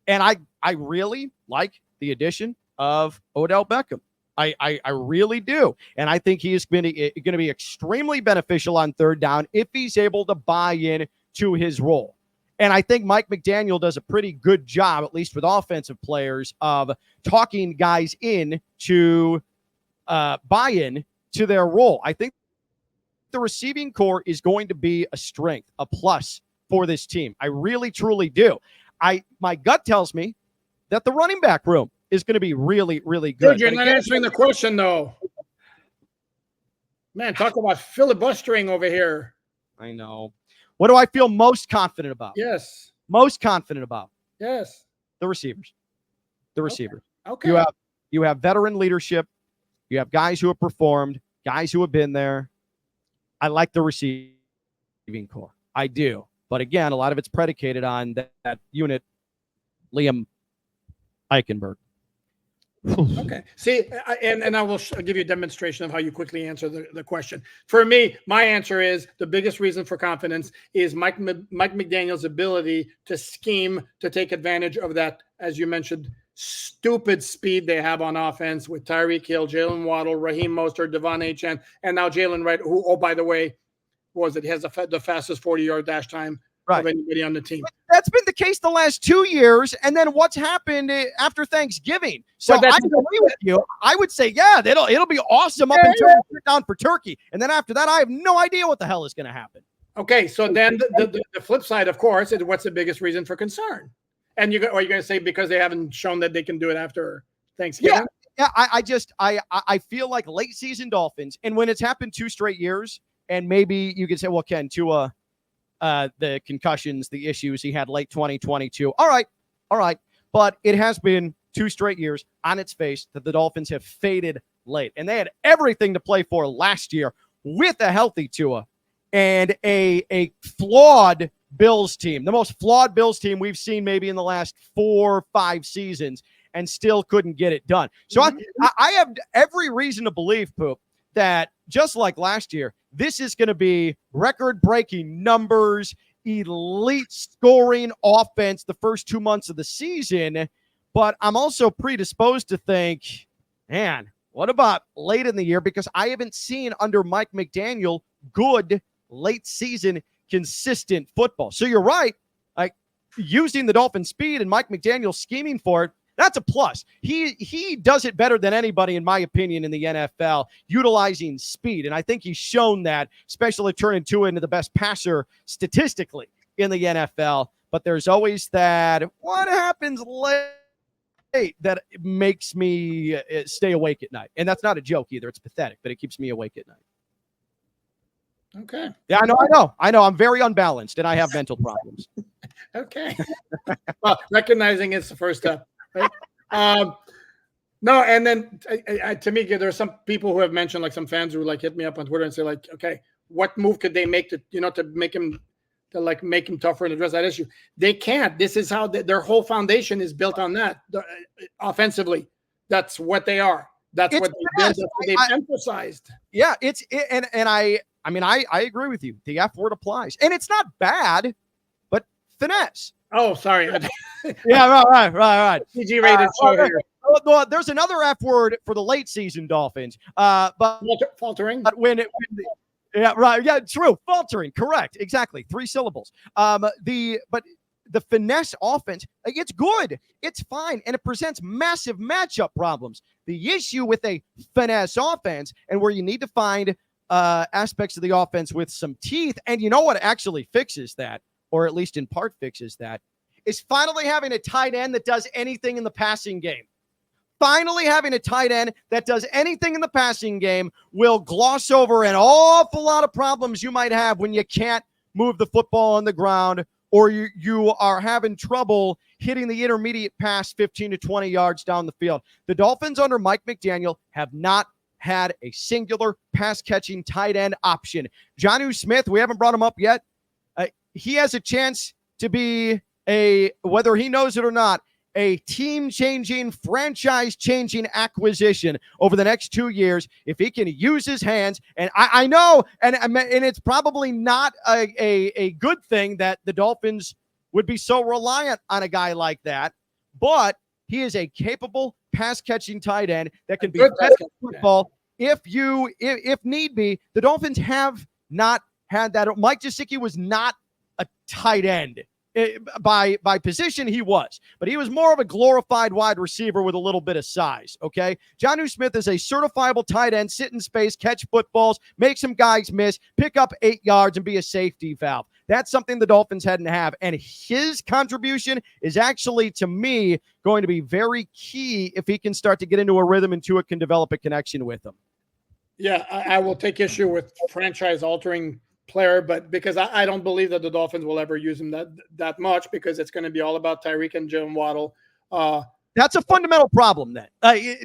and I really like the addition of Odell Beckham. I really do. And I think he is going to be extremely beneficial on third down if he's able to buy in to his role. And I think Mike McDaniel does a pretty good job, at least with offensive players, of talking guys in to buy in to their role. I think the receiving core is going to be a strength, a plus for this team. I really, truly do. My gut tells me that the running back room is going to be really, really good. Dude, you're not answering the question, though. Man, talk about filibustering over here. I know. What do I feel most confident about? Yes. Most confident about? Yes. The receivers. The receivers. Okay. You have veteran leadership. You have guys who have performed, guys who have been there. I like the receiving core. I do. But again, a lot of it's predicated on that unit, Liam Eichenberg. Okay. See, and I will give you a demonstration of how you quickly answer the question. For me, my answer is the biggest reason for confidence is Mike McDaniel's ability to scheme to take advantage of that, as you mentioned, stupid speed they have on offense with Tyreek Hill, Jalen Waddle, Raheem Mostert, Devon Achane, and now Jalen Wright, who, oh, by the way, he has the fastest 40-yard dash time of anybody on the team. That's been the case the last 2 years. And then what's happened after Thanksgiving? So I agree with you. I would say, yeah, it'll be awesome up until we sit down for turkey. And then after that, I have no idea what the hell is going to happen. Okay, so then the flip side, of course, is what's the biggest reason for concern? And are you going to say because they haven't shown that they can do it after Thanksgiving? Yeah. I feel like late season Dolphins, and when it's happened 2 straight years, and maybe you could say, well, Ken, Tua, the concussions, the issues he had late 2022. All right. But it has been 2 straight years on its face that the Dolphins have faded late. And they had everything to play for last year with a healthy Tua and a flawed Bills team, the most flawed Bills team we've seen maybe in the last 4 or 5 seasons, and still couldn't get it done. So I have every reason to believe, Poop, that just like last year, this is going to be record-breaking numbers, elite scoring offense the first 2 months of the season. But I'm also predisposed to think, man, what about late in the year? Because I haven't seen under Mike McDaniel good late season consistent football. So you're right. Like using the Dolphin speed and Mike McDaniel scheming for it, that's a plus. He does it better than anybody, in my opinion, in the NFL, utilizing speed. And I think he's shown that, especially turning Tua into the best passer statistically in the NFL. But there's always that, what happens late, that makes me stay awake at night. And that's not a joke either. It's pathetic, but it keeps me awake at night. Okay. Yeah, I know. I'm very unbalanced, and I have mental problems. Okay. Well, recognizing it's the first step, right? No, and then to me, there's some people who have mentioned, like some fans who like hit me up on Twitter and say, like, okay, what move could they make to make him tougher and address that issue? They can't. This is how their whole foundation is built on that. Offensively, that's what they are. That's what they built. That's what they've emphasized. Yeah, I agree with you. The F word applies, and it's not bad, but finesse. Oh, sorry. Yeah, right. PG rated show here. Well, there's another F word for the late season Dolphins, but faltering. But yeah, right. Yeah, true. Faltering. Correct. Exactly. 3 syllables. But the finesse offense, like, it's good. It's fine. And it presents massive matchup problems. The issue with a finesse offense, and where you need to find aspects of the offense with some teeth, and you know what actually fixes that, or at least in part fixes that, is finally having a tight end that does anything in the passing game. Finally having a tight end that does anything in the passing game will gloss over an awful lot of problems you might have when you can't move the football on the ground, or you are having trouble hitting the intermediate pass 15 to 20 yards down the field. The Dolphins under Mike McDaniel have not had a singular pass-catching tight end option. Jonnu Smith, we haven't brought him up yet. He has a chance to be whether he knows it or not, a team-changing, franchise-changing acquisition over the next 2 years if he can use his hands. And I know, and it's probably not a good thing that the Dolphins would be so reliant on a guy like that, but he is a capable pass-catching tight end that can be fed football if need be. The Dolphins have not had that. Mike Gesicki was not a tight end. By position, he was, but he was more of a glorified wide receiver with a little bit of size. Okay, Jonnu Smith is a certifiable tight end, sit in space, catch footballs, make some guys miss, pick up 8 yards, and be a safety valve. That's something the Dolphins hadn't have, and his contribution is actually, to me, going to be very key if he can start to get into a rhythm and Tua can develop a connection with him. Yeah, I will take issue with franchise-altering player, but because I don't believe that the Dolphins will ever use him that much, because it's going to be all about Tyreek and Jalen Waddle. That's a fundamental problem then.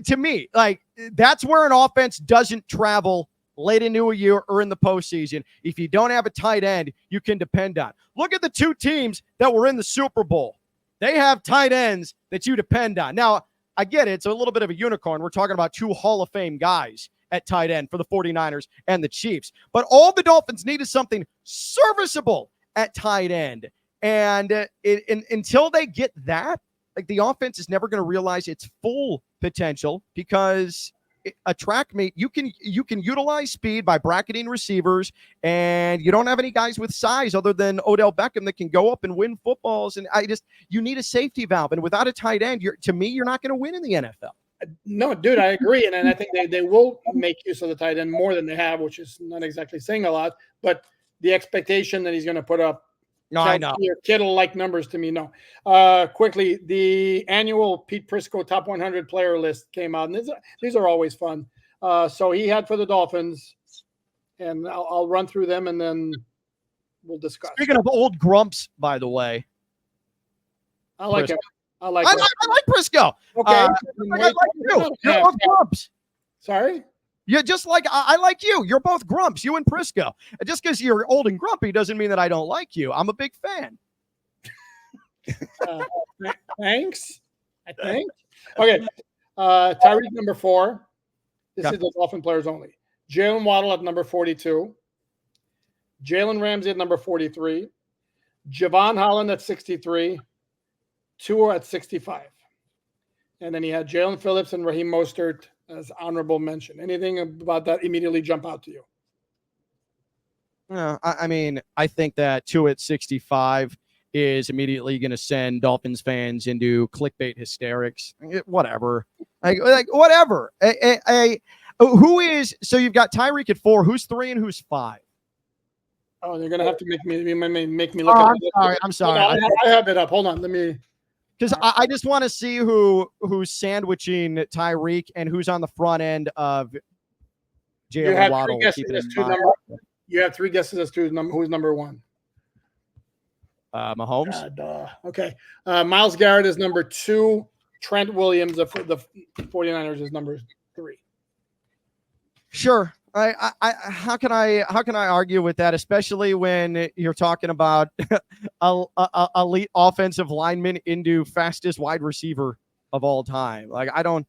To me, like, that's where an offense doesn't travel late into a year or in the postseason if you don't have a tight end you can depend on. Look at the 2 teams that were in the Super Bowl. They have tight ends that you depend on. Now, I get it. It's a little bit of a unicorn. We're talking about 2 Hall of Fame guys at tight end for the 49ers and the Chiefs. But all the Dolphins need is something serviceable at tight end. And until they get that, like, the offense is never going to realize its full potential, because a track meet, you can utilize speed by bracketing receivers, and you don't have any guys with size other than Odell Beckham that can go up and win footballs. And you need a safety valve. And without a tight end, you're not going to win in the NFL. No, dude, I agree. And I think they will make use of the tight end more than they have, which is not exactly saying a lot, but the expectation that he's going to put up I know Kittle-like numbers to me. No. Quickly, the annual Pete Prisco top 100 player list came out, and these are always fun. So he had for the Dolphins, and I'll run through them and then we'll discuss. Speaking of old grumps, by the way, I like him. I like Prisco. Okay. I like you. You're both grumps. Sorry? Yeah, just like I like you. You're both grumps, you and Prisco. Just because you're old and grumpy doesn't mean that I don't like you. I'm a big fan. Thanks. I think. Okay. Tyreek number 4. This is the Dolphin players only. Jalen Waddle at number 42. Jalen Ramsey at number 43. Javon Holland at 63. Tua at 65. And then he had Jalen Phillips and Raheem Mostert as honorable mention. Anything about that immediately jump out to you? I mean, I think that Tua at 65 is immediately going to send Dolphins fans into clickbait hysterics. Whatever. Like whatever. Who is, so you've got Tyreek at 4. Who's 3 and who's 5? Oh, they're going to have to make me look at it. I'm sorry. I have it up. Hold on. Let me. Because I just want to see who's sandwiching Tyreek and who's on the front end of Jalen Waddle. You have 3 guesses as to who's number 1. Mahomes. Okay. Myles Garrett is number 2. Trent Williams, the 49ers, is number 3. Sure. How can I argue with that, especially when you're talking about elite offensive lineman into fastest wide receiver of all time? Like, I don't.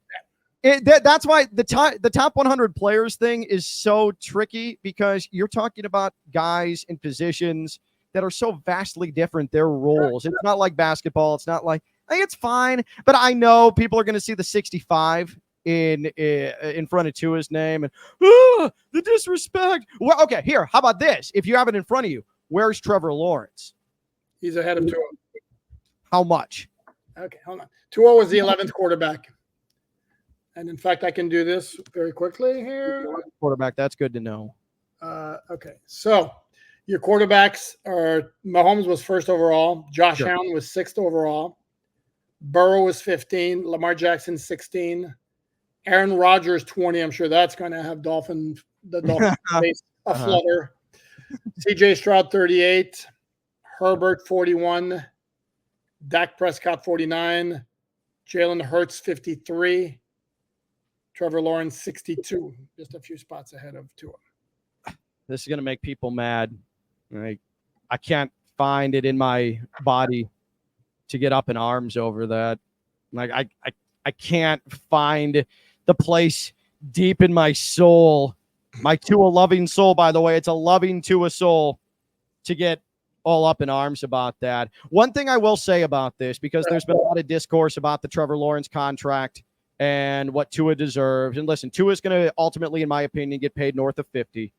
That's why the top 100 players thing is so tricky, because you're talking about guys in positions that are so vastly different, their roles. It's not like basketball. It's not like, it's fine, but I know people are going to see the 65 in front of Tua's name, and the disrespect. Well, okay, here, how about this? If you have it in front of you, where's Trevor Lawrence? He's ahead of Tua. How much? Okay, hold on. Tua was the 11th quarterback. And in fact, I can do this very quickly here. Quarterback, that's good to know. Okay, so your quarterbacks are Mahomes was 1st overall. Josh Allen was 6th overall. Burrow was 15. Lamar Jackson 16. Aaron Rodgers 20. I'm sure that's going to have the Dolphin face a flutter. CJ Stroud 38. Herbert 41. Dak Prescott 49. Jalen Hurts 53. Trevor Lawrence 62, just a few spots ahead of Tua. This is going to make people mad. I can't find it in my body to get up in arms over that. Like, I can't find the place deep in my soul, my Tua loving soul, by the way. It's a loving Tua soul, to get all up in arms about that. One thing I will say about this, because there's been a lot of discourse about the Trevor Lawrence contract and what Tua deserves. And listen, Tua is going to ultimately, in my opinion, get paid north of 50.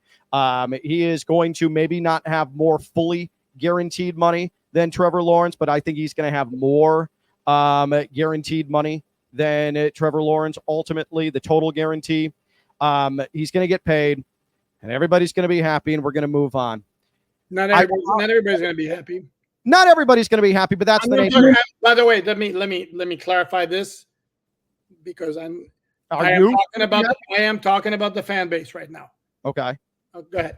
He is going to maybe not have more fully guaranteed money than Trevor Lawrence, but I think he's going to have more guaranteed money than Trevor Lawrence. Ultimately, the total guarantee, he's going to get paid, and everybody's going to be happy, and we're going to move on. Not everybody's going to be happy. Not everybody's going to be happy, but that's the name. By the way, let me clarify this, because I am talking about the fan base right now. Okay. Go ahead.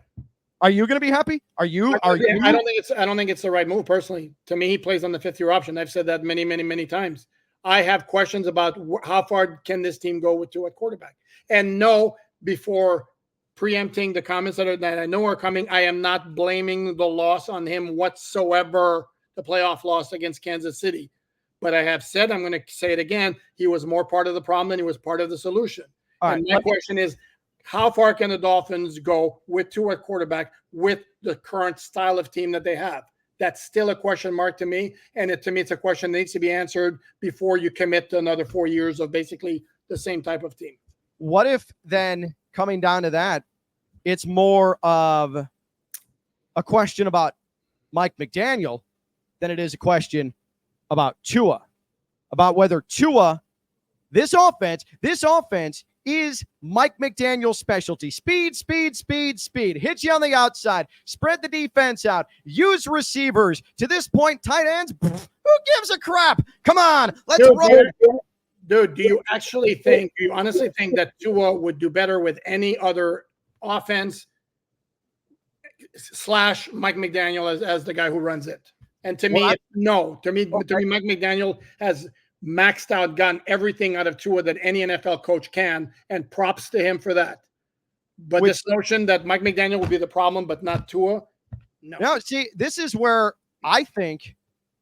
Are you going to be happy? I don't think it's the right move, personally. To me, he plays on the 5th-year option. I've said that many, many, many times. I have questions about how far can this team go with Tua at quarterback. And no, before preempting the comments that I know are coming, I am not blaming the loss on him whatsoever, the playoff loss against Kansas City. But I have said, I'm going to say it again, he was more part of the problem than he was part of the solution. And my question is, how far can the Dolphins go with Tua at quarterback with the current style of team that they have? That's still a question mark to me. And to me, it's a question that needs to be answered before you commit to another 4 years of basically the same type of team. What if then, coming down to that, it's more of a question about Mike McDaniel than it is a question about Tua, about whether Tua, this offense is Mike McDaniel's specialty. Speed. Hit you on the outside. Spread the defense out. Use receivers. To this point, tight ends, who gives a crap? Come on, let's roll. Dude, do you honestly think that Tua would do better with any other offense / Mike McDaniel as the guy who runs it? And to me, no. To me, Mike McDaniel has maxed out, gotten everything out of Tua that any NFL coach can, and props to him for that. But this notion that Mike McDaniel will be the problem, but not Tua, no. No, see, this is where I think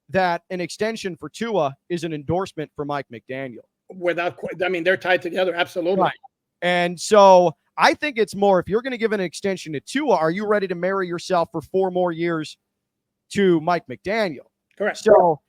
that an extension for Tua is an endorsement for Mike McDaniel. They're tied together, absolutely. Right. And so I think it's more, if you're going to give an extension to Tua, are you ready to marry yourself for 4 more years to Mike McDaniel? Correct. So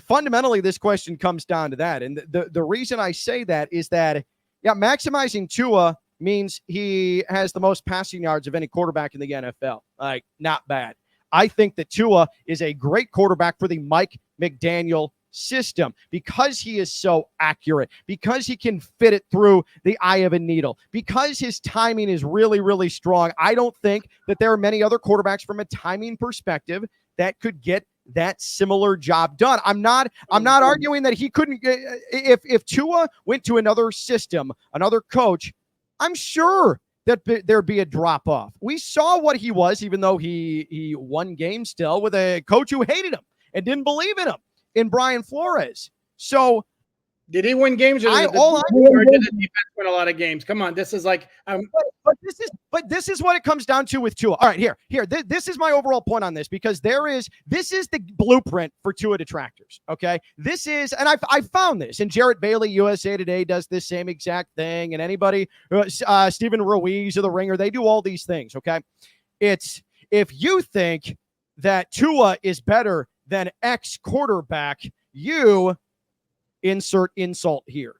fundamentally, this question comes down to that. And the reason I say that is that, maximizing Tua means he has the most passing yards of any quarterback in the NFL. Like, not bad. I think that Tua is a great quarterback for the Mike McDaniel system because he is so accurate, because he can fit it through the eye of a needle, because his timing is really, really strong. I don't think that there are many other quarterbacks from a timing perspective that could get that similar job done. I'm not arguing that he couldn't. If Tua went to another system, another coach, I'm sure that there'd be a drop off. We saw what he was, even though he won games still with a coach who hated him and didn't believe in him, in Brian Flores. So did he win games, or did the defense win a lot of games? Come on, this is like, but this is what it comes down to with Tua. All right, here. This is my overall point on this, because this is the bluept for Tua detractors. Okay, this is, and I found this, and Jarrett Bailey, USA Today, does this same exact thing, and anybody, Stephen Ruiz of The Ringer, they do all these things. Okay, it's, if you think that Tua is better than X quarterback, you insert insult here.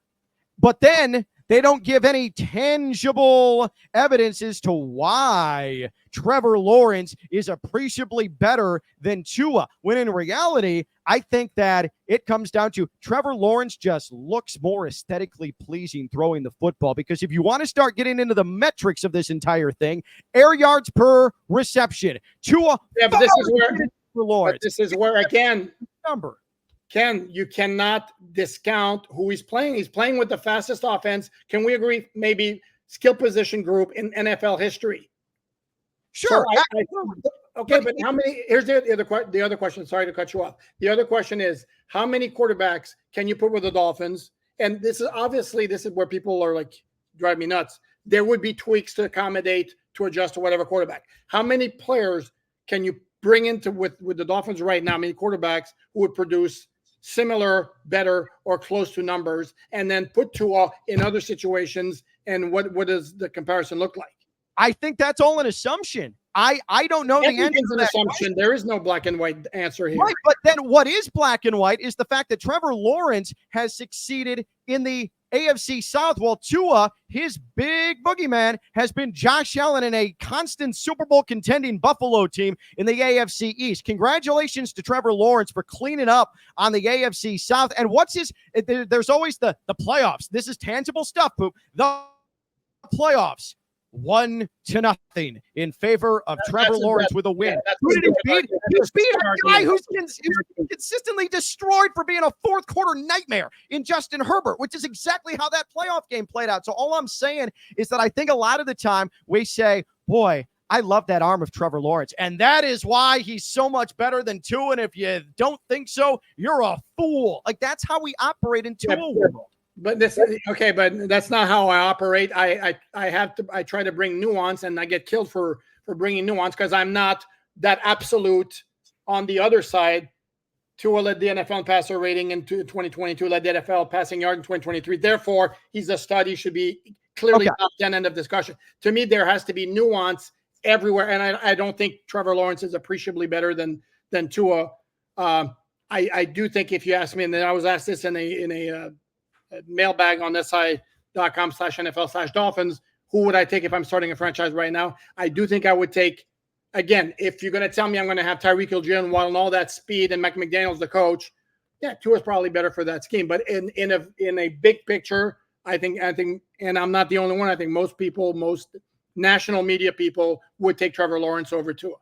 But then they don't give any tangible evidence as to why Trevor Lawrence is appreciably better than Tua, when in reality, I think that it comes down to Trevor Lawrence just looks more aesthetically pleasing throwing the football. Because if you want to start getting into the metrics of this entire thing, air yards per reception, Tua, but this is where again, number. Ken, you cannot discount who he's playing. He's playing with the fastest offense. Can we agree? Maybe skill position group in NFL history. Sure. So okay, but how many? Here's the other question. Sorry to cut you off. The other question is, how many quarterbacks can you put with the Dolphins? And this is where people are like, drive me nuts. There would be tweaks to accommodate, to adjust to whatever quarterback. How many players can you bring into with the Dolphins right now? How many quarterbacks who would produce similar, better, or close to numbers, and then put Tua in other situations, and what does the comparison look like? I think that's all an assumption. I don't know the answer. It's an assumption. There is no black and white answer here. Right, but then what is black and white is the fact that Trevor Lawrence has succeeded in the AFC South, while Tua, his big boogeyman, has been Josh Allen in a constant Super Bowl contending Buffalo team in the AFC East. Congratulations to Trevor Lawrence for cleaning up on the AFC South. And there's always the playoffs. This is tangible stuff, Poop. The playoffs. 1-0 in favor of Trevor Lawrence with a win. Who did he beat? He beat a guy who's consistently destroyed for being a fourth quarter nightmare in Justin Herbert, which is exactly how that playoff game played out. So all I'm saying is that I think a lot of the time we say, boy, I love that arm of Trevor Lawrence, and that is why he's so much better than Tua. And if you don't think so, you're a fool. Like, that's how we operate in Tua world. But this is okay, but that's not how I operate. I try to bring nuance, and I get killed for bringing nuance because I'm not that absolute on the other side. Tua led the NFL in passer rating in 2022, led the NFL passing yard in 2023. Therefore, he's a stud. He should be clearly top 10, end of discussion. To me, there has to be nuance everywhere, and I don't think Trevor Lawrence is appreciably better than Tua. I do think, if you ask me, and then I was asked this in a mailbag on SI.com/NFL/Dolphins, who would I take if I'm starting a franchise right now? I do think I would take, again, if you're going to tell me I'm going to have Tyreek Hill, Jalen Waddle, and all that speed, and McDaniel's the coach, yeah, Tua's probably better for that scheme. But in a big picture, I think, and I'm not the only one. I think most national media people would take Trevor Lawrence over Tua.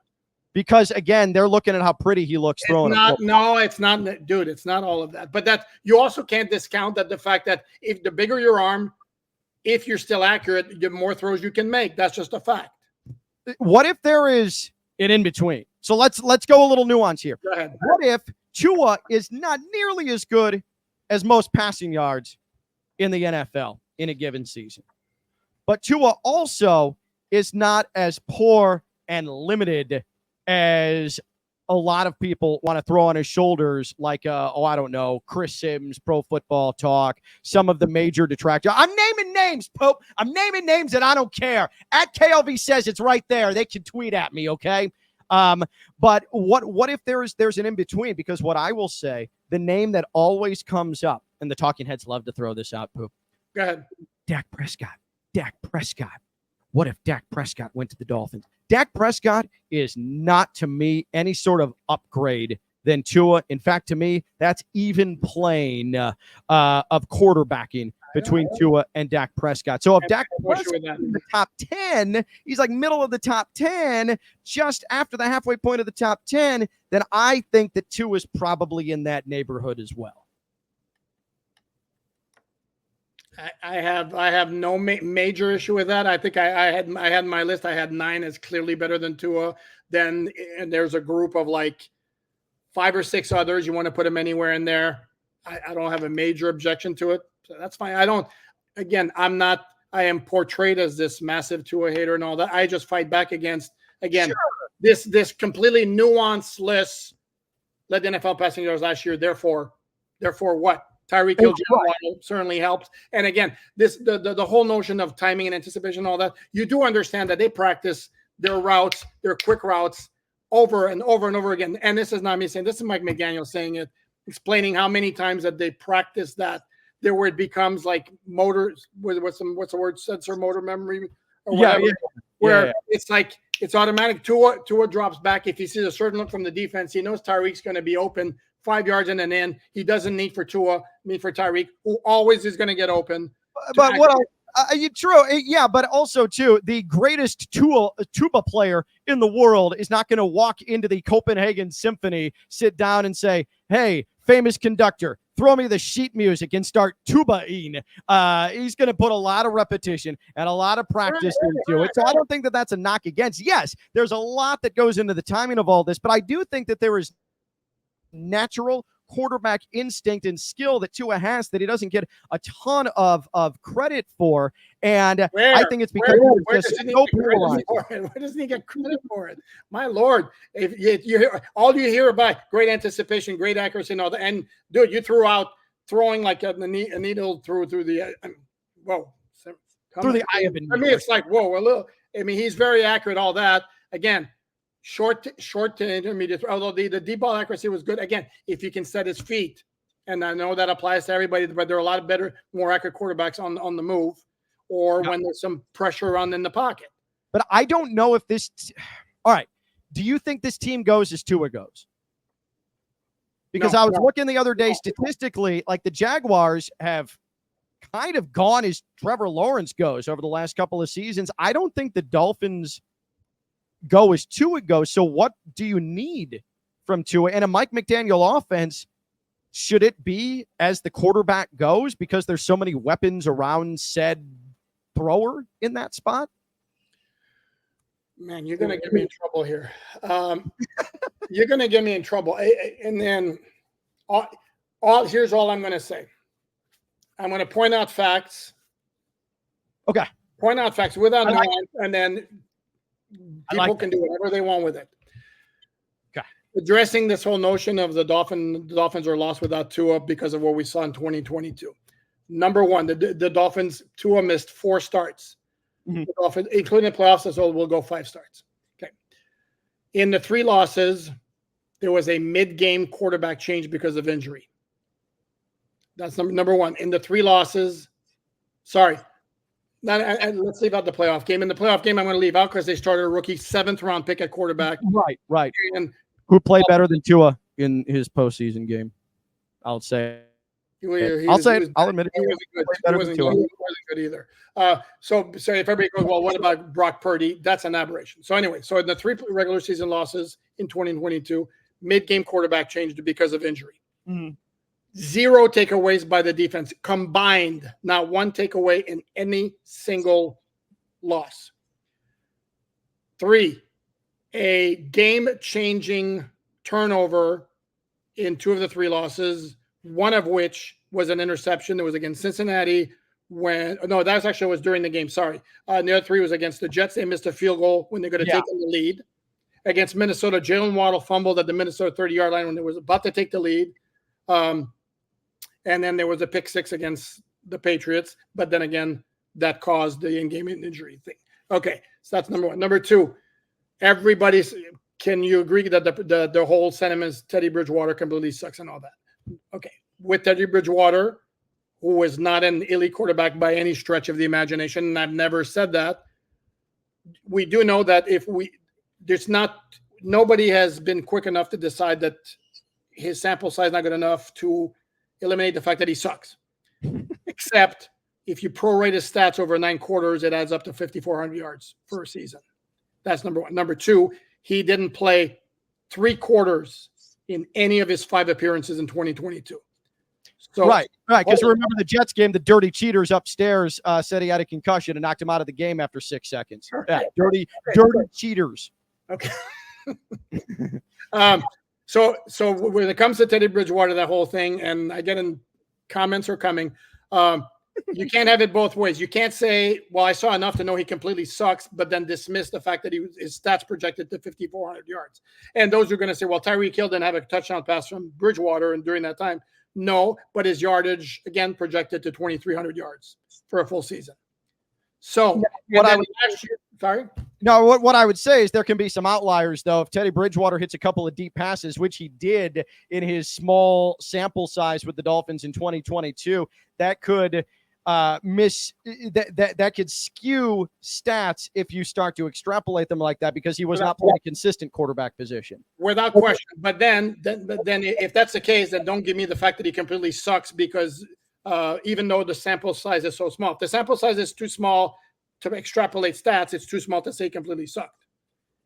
Because, again, they're looking at how pretty he looks throwing it. No, it's not, dude. It's not all of that. But that you also can't discount that the fact that if the bigger your arm, if you're still accurate, the more throws you can make. That's just a fact. What if there is an in-between? So let's go a little nuance here. Go ahead. What if Tua is not nearly as good as most passing yards in the NFL in a given season, but Tua also is not as poor and limited as a lot of people want to throw on his shoulders, like, I don't know, Chris Sims, Pro Football Talk, some of the major detractors. I'm naming names, Pope. I'm naming names, and I don't care. At KLV Says, it's right there. They can tweet at me, okay? But what if there's an in-between? Because what I will say, the name that always comes up, and the talking heads love to throw this out, Poop. Go ahead. Dak Prescott. What if Dak Prescott went to the Dolphins? Dak Prescott is not, to me, any sort of upgrade than Tua. In fact, to me, that's even playing of quarterbacking between Tua and Dak Prescott. So if Dak Prescott in the top 10, he's like middle of the top 10, just after the halfway point of the top 10, then I think that Tua is probably in that neighborhood as well. I have no major issue with that. I think I had my list. I had 9 as clearly better than Tua. Then and there's a group of like 5 or 6 others. You want to put them anywhere in there. I don't have a major objection to it. So that's fine. I don't. Again, I'm not. I am portrayed as this massive Tua hater and all that. I just fight back against this completely nuanceless. Led the NFL passing yards last year. Therefore what? Tyreek Hill certainly helps. And again, the whole notion of timing and anticipation and all that, you do understand that they practice their routes, their quick routes over and over and over again. And this is not me saying, this is Mike McDaniel saying it, explaining how many times that they practice that there where it becomes like motors with what's the word, sensor motor memory or whatever, where it's like it's automatic. Tua drops back. If he sees a certain look from the defense, he knows Tyreek's going to be open 5 yards in and in. He doesn't need for Tyreek, who always is going to get open. But what true. Yeah, but also, too, the greatest tuba player in the world is not going to walk into the Copenhagen Symphony, sit down and say, hey, famous conductor, throw me the sheet music and start tuba-ing. He's going to put a lot of repetition and a lot of practice into it. So I don't think that that's a knock against. Yes, there's a lot that goes into the timing of all this, but I do think that there is natural quarterback instinct and skill that Tua has that he doesn't get a ton of credit for. And I think it's because he's just so polarized. Where doesn't he get credit for it? My Lord, if you hear all you hear about great anticipation, great accuracy, and all that, and dude, you throwing like a needle through the through the eye of it. I mean, it's like whoa, a little. I mean, he's very accurate. All that again. Short to intermediate, although the deep ball accuracy was good. Again, if you can set his feet, and I know that applies to everybody, but there are a lot of better, more accurate quarterbacks on the move or when there's some pressure around in the pocket. But I don't know if this – all right, do you think this team goes as Tua goes? Because I was looking the other day statistically, like the Jaguars have kind of gone as Trevor Lawrence goes over the last couple of seasons. I don't think the Dolphins – go as Tua goes. So what do you need from Tua? And a Mike McDaniel offense, should it be as the quarterback goes because there's so many weapons around said thrower in that spot? Man, you're going to get me in trouble here. You're going to get me in trouble. And then here's all I'm going to say. I'm going to point out facts. Okay. Point out facts without nuance, and then people can do whatever they want with it. Okay. Addressing this whole notion of the Dolphins are lost without Tua because of what we saw in 2022. Number one, the Dolphins, Tua missed 4 starts. Mm-hmm. The Dolphins, including the playoffs, so we'll go 5 starts. Okay. In the 3 losses, there was a mid-game quarterback change because of injury. That's number one. In the 3 losses, let's leave out the playoff game. In the playoff game, I'm going to leave out because they started a rookie 7th-round pick at quarterback. Right. And who played better than Tua in his postseason game? I'll say. I'll admit it. He wasn't good either. So if everybody goes, well, what about Brock Purdy? That's an aberration. So anyway, in the 3 regular season losses in 2022, mid-game quarterback changed because of injury. Mm-hmm. 0 takeaways by the defense combined, not 1 takeaway in any single loss. 3, a game-changing turnover in 2 of the 3 losses, one of which was an interception. It was against Cincinnati that was during the game. Sorry. And the other 3 was against the Jets. They missed a field goal when they could have taken the lead. Against Minnesota, Jalen Waddle fumbled at the Minnesota 30-yard line when they was about to take the lead. And then there was a pick 6 against the Patriots. But then again, that caused the in-game injury thing. Okay, so that's number 1. Number 2, can you agree that the whole sentiment is Teddy Bridgewater completely sucks and all that? Okay, with Teddy Bridgewater, who is not an elite quarterback by any stretch of the imagination, and I've never said that, we do know that nobody has been quick enough to decide that his sample size is not good enough to eliminate the fact that he sucks. Except if you prorate his stats over 9 quarters, it adds up to 5,400 yards for a season. That's number 1. Number 2, he didn't play 3 quarters in any of his 5 appearances in 2022. So right. Because remember the Jets game, the dirty cheaters upstairs said he had a concussion and knocked him out of the game after 6 seconds. Yeah, dirty cheaters. Okay. So when it comes to Teddy Bridgewater, that whole thing, and I get in comments are coming. You can't have it both ways. You can't say, well, I saw enough to know he completely sucks, but then dismiss the fact that his stats projected to 5,400 yards. And those are going to say, well, Tyreek Hill didn't have a touchdown pass from Bridgewater and during that time. No, but his yardage, again, projected to 2,300 yards for a full season. So, what I would say is there can be some outliers, though. If Teddy Bridgewater hits a couple of deep passes, which he did in his small sample size with the Dolphins in 2022, that could that could skew stats if you start to extrapolate them like that, because he was not playing a consistent quarterback position. Without question. But then if that's the case, then don't give me the fact that he completely sucks, because even though the sample size is so small, if the sample size is too small to extrapolate stats, it's too small to say he completely sucked.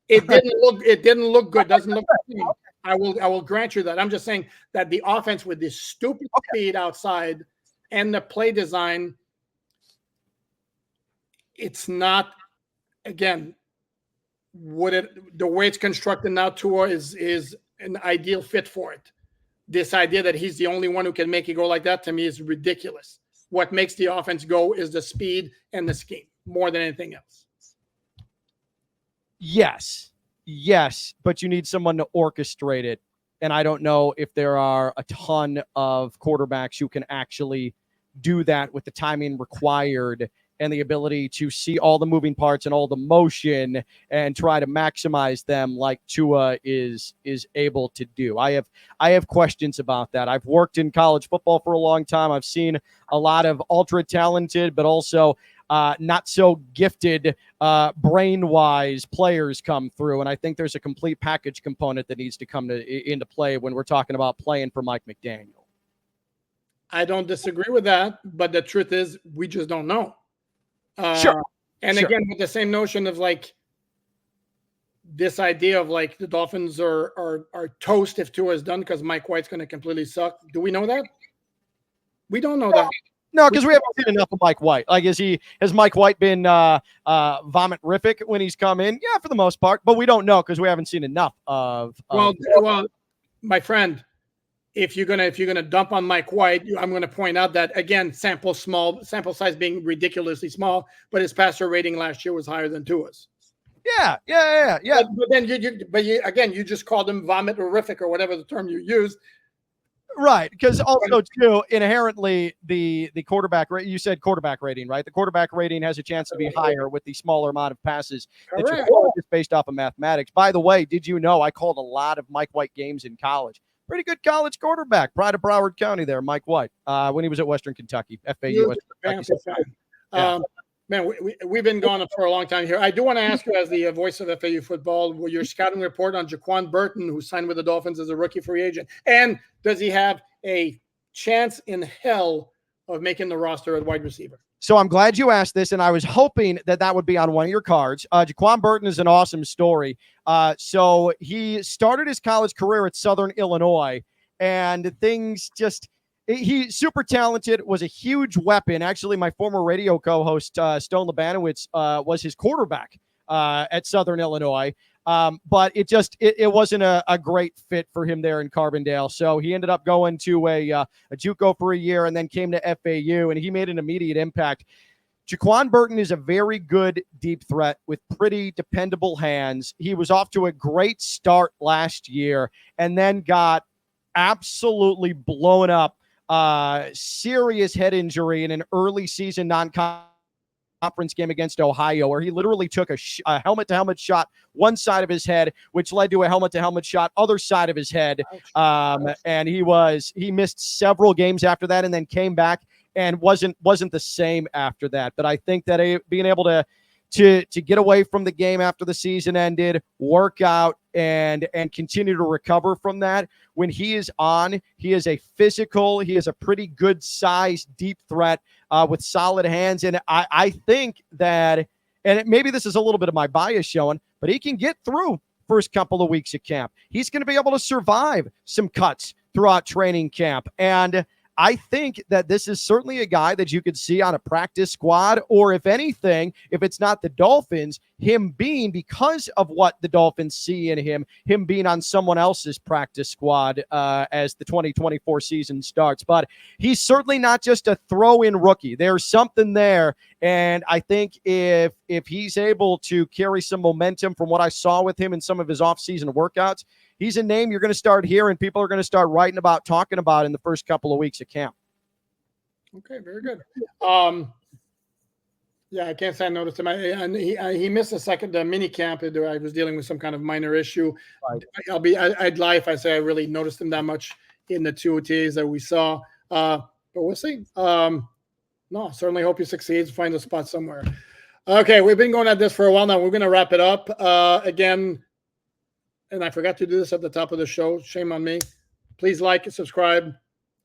It didn't look good. Doesn't look good. I will grant you that. I'm just saying that the offense with this stupid speed outside and the play design, it's not, again, the way it's constructed now, Tua is an ideal fit for it. This idea that he's the only one who can make it go like that, to me, is ridiculous. What makes the offense go is the speed and the scheme more than anything else. Yes, but you need someone to orchestrate it. And I don't know if there are a ton of quarterbacks who can actually do that with the timing required and the ability to see all the moving parts and all the motion and try to maximize them like Tua is able to do. I have questions about that. I've worked in college football for a long time. I've seen a lot of ultra talented, but also not so gifted brain-wise players come through. And I think there's a complete package component that needs to come into play when we're talking about playing for Mike McDaniel. I don't disagree with that, but the truth is we just don't know. Sure. And again, with the same notion of like this idea of like the Dolphins are toast if Tua is done because Mike White's going to completely suck. Do we know that? We don't know that. No, because we haven't seen enough of Mike White. Like, has Mike White been vomit-rific when he's come in? Yeah, for the most part, but we don't know because we haven't seen enough of. Well, my friend, if you're gonna dump on Mike White, I'm gonna point out that again, sample size being ridiculously small, but his passer rating last year was higher than Tua's. Yeah. But then you just called him vomit-rific or whatever the term you used. Right, because also too inherently the quarterback rate. You said quarterback rating, right? The quarterback rating has a chance to be higher with the smaller amount of passes that you call just based off of mathematics. By the way, did you know I called a lot of Mike White games in college? Pretty good college quarterback, pride of Broward County there, Mike White, when he was at Western Kentucky, FAU. Man, we've been gone for a long time here. I do want to ask you, as the voice of FAU football, your scouting report on Jaquan Burton, who signed with the Dolphins as a rookie free agent. And does he have a chance in hell of making the roster at wide receiver? So I'm glad you asked this, and I was hoping that would be on one of your cards. Jaquan Burton is an awesome story. So he started his college career at Southern Illinois, and things just – he's super talented, was a huge weapon. Actually, my former radio co-host, Stone Labanowitz, was his quarterback at Southern Illinois. But it wasn't a great fit for him there in Carbondale. So he ended up going to a JUCO for a year and then came to FAU, and he made an immediate impact. Jaquan Burton is a very good deep threat with pretty dependable hands. He was off to a great start last year and then got absolutely blown up. Serious head injury in an early season non-conference game against Ohio, where he literally took a helmet-to-helmet shot one side of his head, which led to a helmet-to-helmet shot other side of his head. And he missed several games after that, and then came back and wasn't the same after that. But I think that being able to get away from the game after the season ended, work out, and continue to recover from that. When he is on, he is a pretty good size deep threat with solid hands. And I think that, and maybe this is a little bit of my bias showing, but he can get through first couple of weeks at camp. He's going to be able to survive some cuts throughout training camp. And I think that this is certainly a guy that you could see on a practice squad, or if anything, if it's not the Dolphins, him being, because of what the Dolphins see in him being on someone else's practice squad as the 2024 season starts. But he's certainly not just a throw-in rookie. There's something there, and I think if he's able to carry some momentum from what I saw with him in some of his offseason workouts, he's a name you're going to start hearing. People are going to start writing about, talking about in the first couple of weeks of camp. Okay, very good. Yeah, I can't say I noticed him. He missed the mini camp. I was dealing with some kind of minor issue. Right. I'd lie if I say I really noticed him that much in the 2 OTAs that we saw. But we'll see. No, certainly hope he succeeds. Find a spot somewhere. Okay, we've been going at this for a while now. We're going to wrap it up again. And I forgot to do this at the top of the show. Shame on me. Please like and subscribe.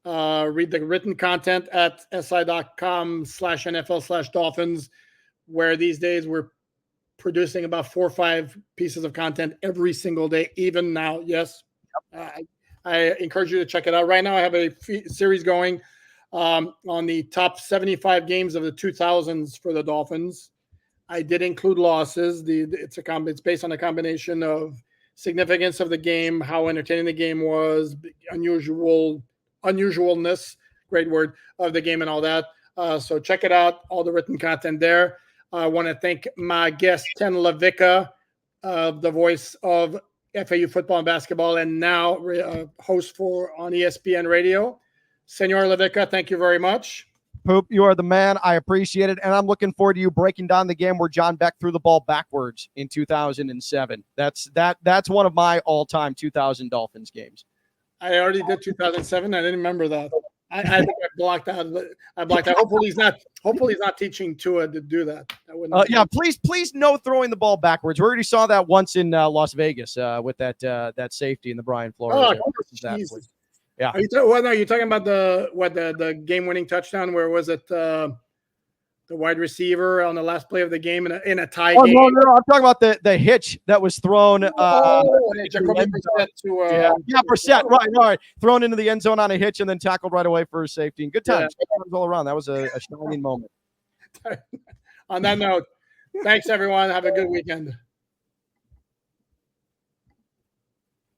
Read the written content at si.com/NFL/Dolphins, where these days we're producing about 4 or 5 pieces of content every single day, even now. Yes. I encourage you to check it out. Right now, I have a series going on the top 75 games of the 2000s for the Dolphins. I did include losses. It's based on a combination of significance of the game, how entertaining the game was, unusualness, great word, of the game and all that. So check it out, all the written content there. I want to thank my guest, Ken LaVicka, the voice of FAU football and basketball, and now host on ESPN Radio. Senor LaVicka, thank you very much. Poop, you are the man. I appreciate it. And I'm looking forward to you breaking down the game where John Beck threw the ball backwards in 2007. That's one of my all-time 2000 Dolphins games. I already did 2007. I didn't remember that. I think I blocked out. Hopefully he's not teaching Tua to do that. Yeah, please no throwing the ball backwards. We already saw that once in Las Vegas with that safety in the Brian Flores. Oh, Jesus. Yeah. Are you talking about the game-winning touchdown? Where was it? The wide receiver on the last play of the game in a tie game. No, I'm talking about the hitch that was thrown. Brissett, right. Thrown into the end zone on a hitch and then tackled right away for a safety. And good times all around. That was a shining moment. On that note, thanks, everyone. Have a good weekend.